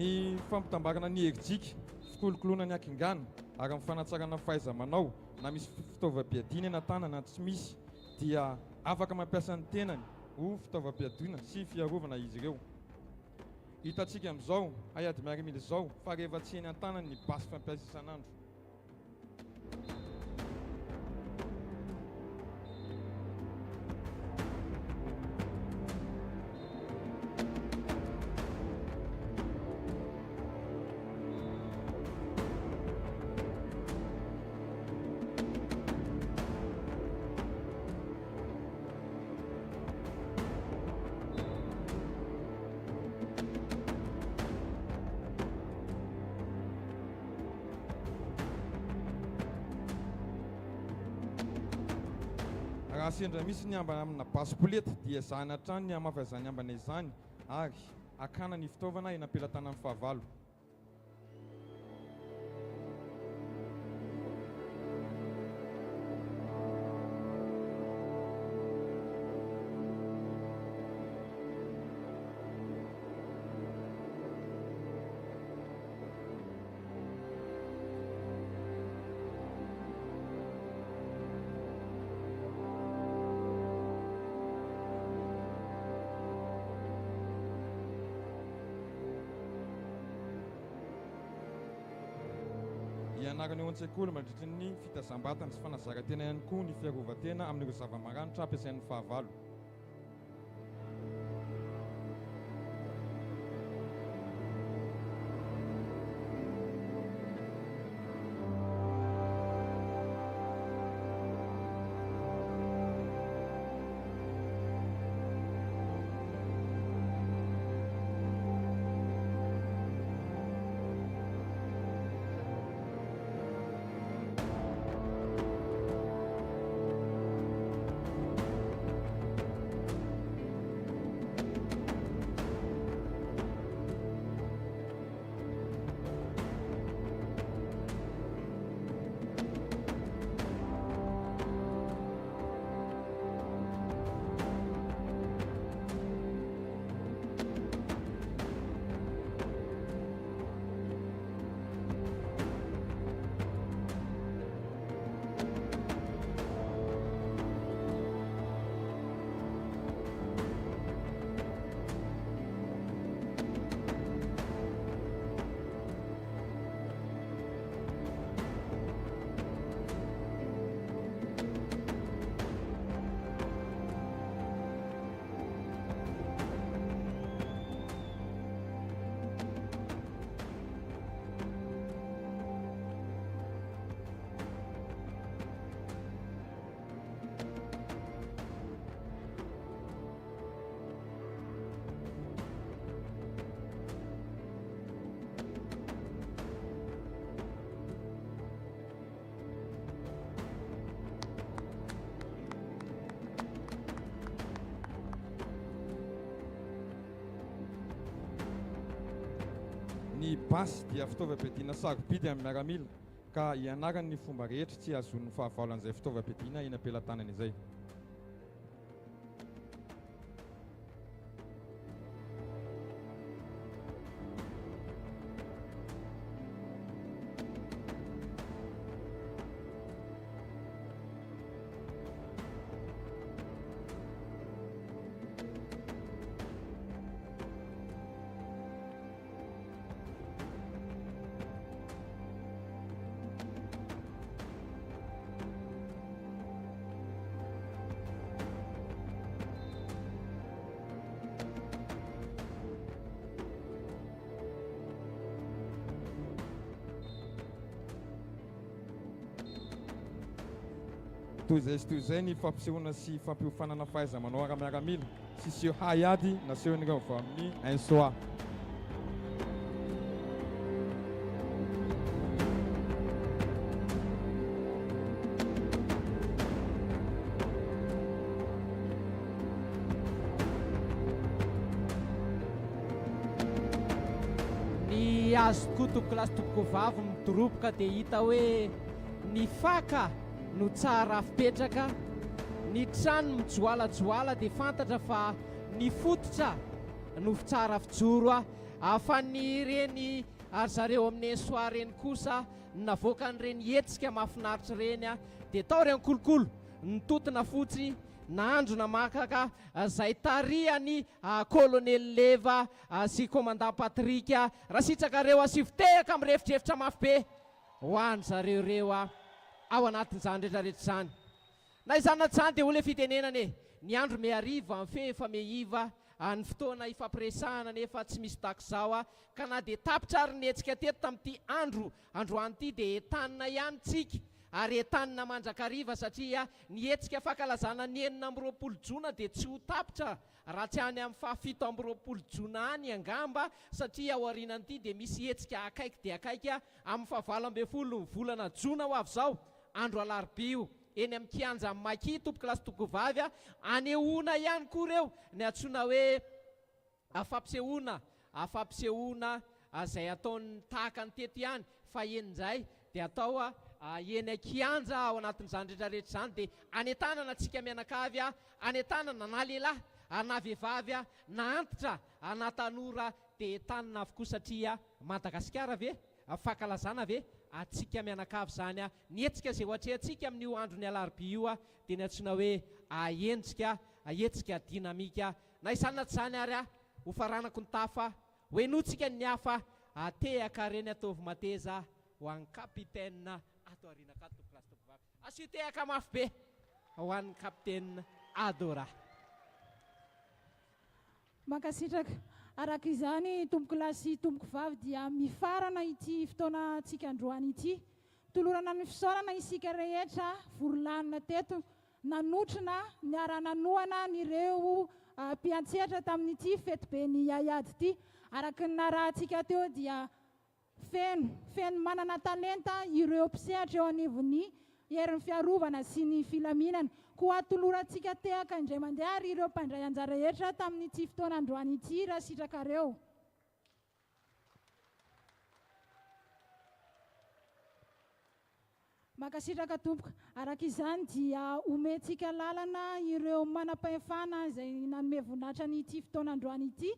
Ny fampitambarana ny heritrika fikolokoloana ny akingana ary amin'ny fanatsarana fahaiza-manao na misy fitaovam-piadiana eny an-tanana na tsy misy dia afaka mampiasa ny tenany ho fitaovam-piadiana sy fiarovana izy ireo. Hitantsika amin'izao Ayady miaramila izao fa rehefa tsy eny an-tanany ny basy fampiasa isan'andro. sendra misy ny ambana amina basipolieta dia zany hatrany ny amafa izany ambana izany ary akana ny fitaovana eny ampelatana amin'ny fahavalo. Ianarana eo an-tsekoly mandritra ny fitazam-batana sy fanazara-tena ihany koa ny fiarovan-tena amin'ireo zava-maranitra ampiasain'ny fahavalo. Ny basy dia fitaovam-piadiana sarobidy amin'ny miaramila ka ianarany ny fomba rehetra tsy azon'ny fahavalo an'izay fitaovam-piadiana eny ampelantanana izay. Toy izay sy toy izay ny fampisehoana sy fampiofanana fahaiza-manao ara-miaramila sy seho hayady nasehon'ireo avy amin'ny Ainsoa. Ny azo tokotoko lasy tokoko vavy midoroboka dia hita hoe ny faka no tsara fipetraka, ny trano mijoalajoala dia fantatra fa ny fototra no tsara fijoro fa ny reny ary zareo amin'ny Ainsoa reny kosa navoaka n'ireny hetsika mahafinaritra reny dia tao reny kolokolo nitotona fotsy nahandro namakaka izay tarihany kolonely Leva sy commandant Patrika raha sitrakareo asivotehaka amin'ny refitrefitra mafy be ho any zareo reo ao anatin'izany rehetrarehetra izany. Na izany zany dia olona fitenenana ny andro miariva fa miiva ny fotoana ifampiresahana nefa tsy misy tako izao ka na dia tapitra ary nihetsika teto tamin'ity androany ity dia entanina ihany tsika ary entanina mandrakariva satria nihetsika fankalazana ny 9 Jona dia tsy ho tapitra raha tsy any amin'ny 17 Jona any angamba satria ao aorianan'ity dia misy hetsika akaiky dia akaiky amin'ny 20 volana Jona ho avy izao andro alarobia io eny amin'ny kianja maki tompoka lasy tompoka vavy a anehoana ihany koa reo ny antsoina hoe afampisehoana zay ataony tahaka ny teto ihany fa enin'izay dia atao eny kianja ao anatin'izany rehetrarehetra zany dia anetanana antsika mianakavy a anetanana na lehilahy na vehivavy a na antitra na tanora dia tanina avokoa satria Madagasikara ve fankalazana ve atsika mianakavy zany a nietsika zay ohatrehantsika amin'io andro ny alarobia io a dia ny antsoina hoe etsika dinamika na izany tsy zany ary a ho faranako ny tafa hoenotsika ny hafa tehaka reny ataovy mateza ho an'ny kapitaine ato arinaka tompolasy tompovavy asio tehaka mafy be ho an'ny kapitaine Adora. Mankasitraka araka izany tompoko lasy tompoko vavy dia mifarana ity fotoana antsika androany ity tolorana ny fisaorana isika rehetra vorolanina teto nanotrina niara-nanoana nireo mpiantsetra tamin'ity fety be ny Yayady ity araka ny narahantsika teo dia feno manana talenta ireo mpisehatra eo anivon'ny herin'ny fiarovana sy ny filaminana koa tolorantsika tehaka indray mandeha ary ireo mpandray anjara rehetra tamin'ity fotoana androany ity raha sitraka reo. Makasitraka tompoka araka izany dia omentsika lalana ireo manam-pahefana izay nanome voninahitra nyity fotoana androany ity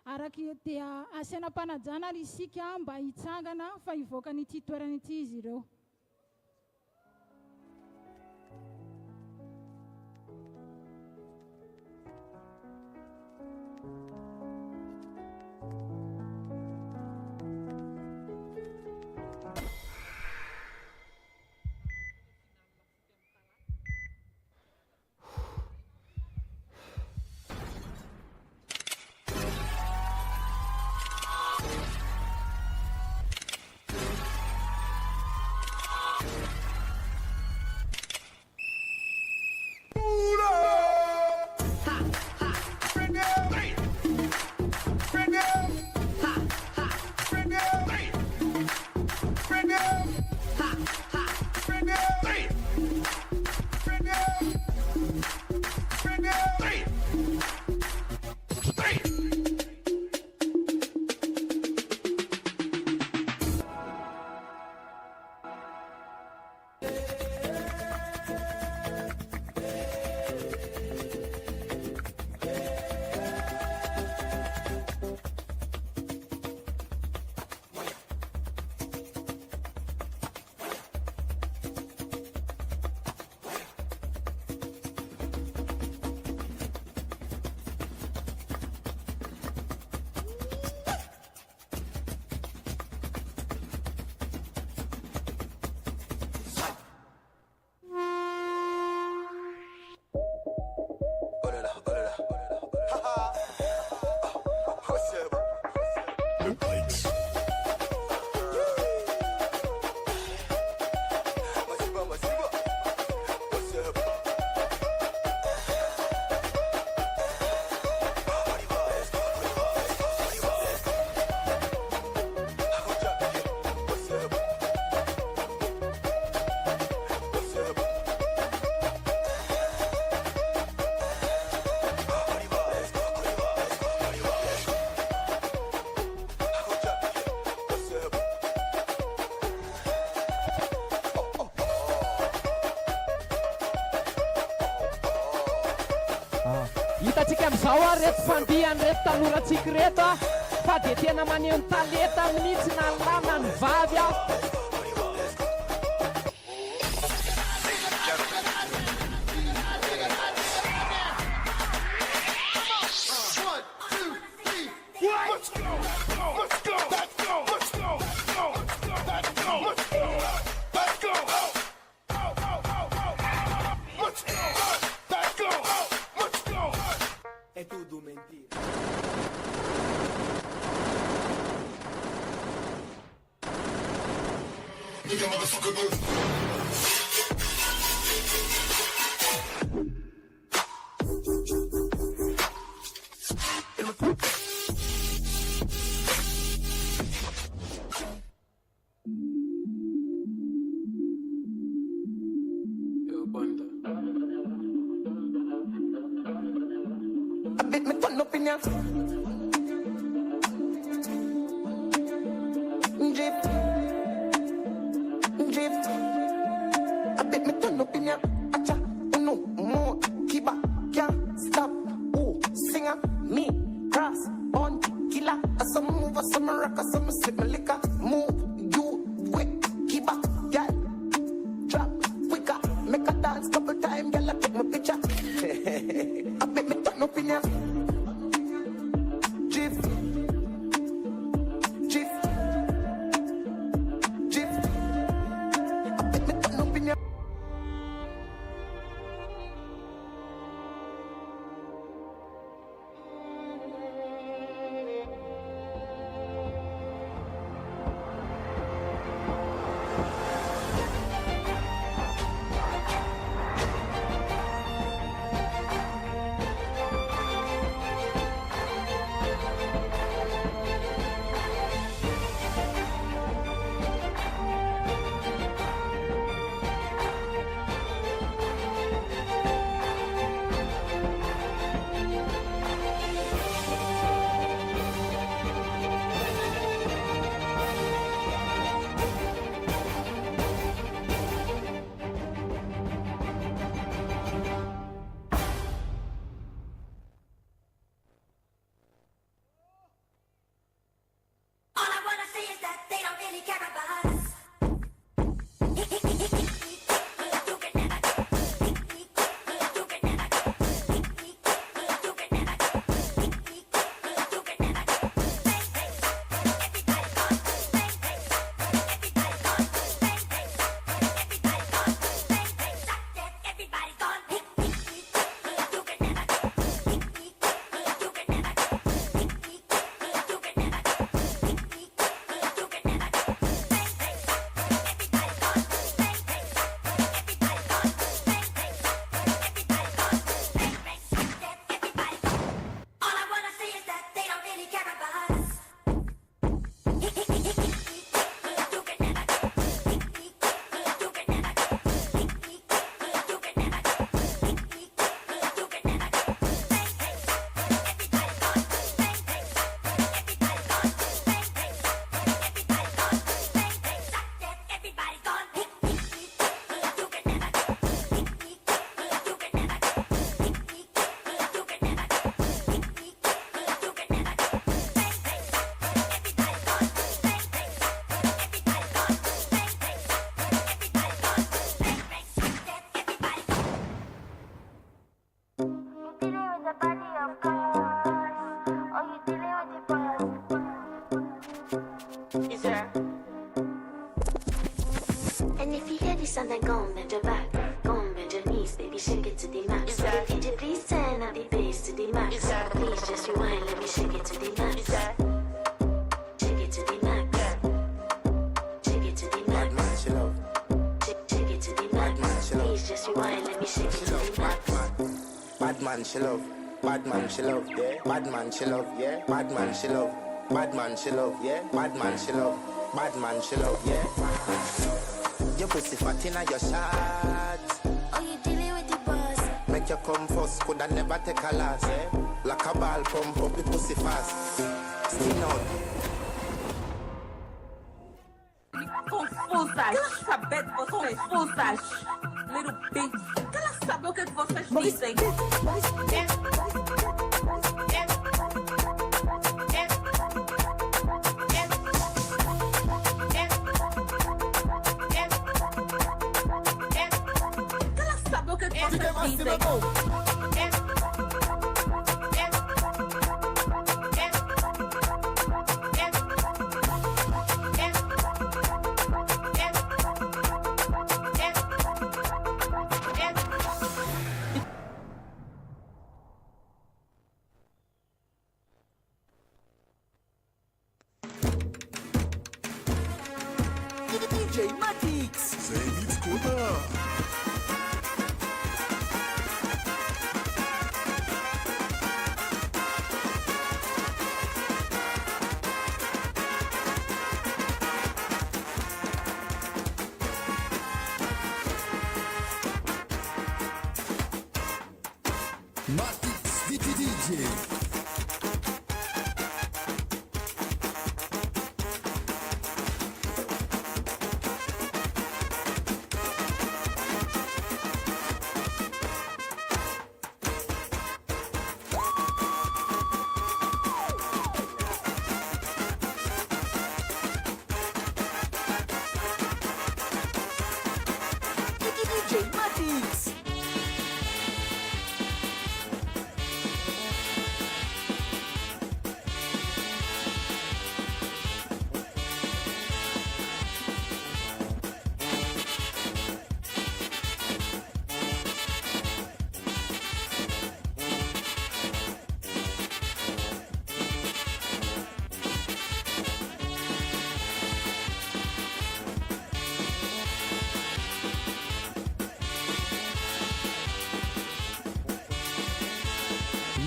araka dia asenam-panajana ary isika mba hitsangana fa hivoaka nyity toerana ity izy ireo. Hitatsika amin'izao a reto fandihany reto tanorantsika reto a fa dia tena maneho ny talenta minitsy na lana ny vavy a. ya. Drift, drift. I bet me turn up in ya. Acha, no more. Kiba, can't stop. Ooh, singer, me, cross, on, killer. Some move, some rock, some sip my liquor. Move, you, quick, kiba, girl. Drop, quicker, make a dance couple times, girl. I take my picture. I bet me turn up in ya. Drift, drift, drift. I bet me turn up in ya. All I wanna say is that they don't really care about us. You can never go. You can never go. You can never go. You can never go. Everybody gone. Everybody gone. Everybody gone. You can never go. You can never go. You can never go. All I wanna say is that they don't really care about us. You can never go. You can never go. You can never go. You can never go. Everybody gone. You can never go. You can never go. You can never go. You can never go. Everybody gone. Everybody gone. You dealing with the body of cars, or you dealing with the boss? Is there? And if you hear this sound, then go and bend your back. Go and bend your knees, baby, shake it to the max. Is that? DJ, please turn up the bass to the max. Is that? Please just rewind, let me shake it to the max. Is that? Shake it to the max. Shake it to the max. Bad man, she love. Shake it to the max. Please just rewind, let me shake it to the max. Bad man, she love. Bad man, she love. Yeah. Bad man, she love. Yeah. Bad man, she love. Bad man, she love. Yeah. Bad man, she love. Bad man, she love. Yeah. Your pussy fat inna your shot. Oh, you dealing with the boss? Make you come first, coulda never take a loss. Yeah. Like a ball, pump up the pussy fast. Skin out. Confusas! Quero saber de vocês, confusas! Little bitch! Quero saber o que vocês dizem! Quero saber o que vocês dizem! DJ Matix. Save escuta. Matix DJ.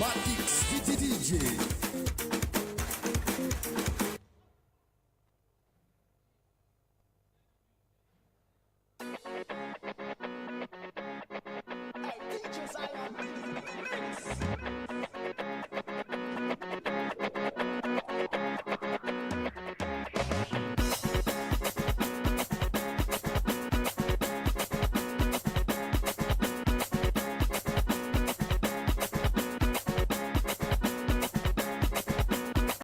Matix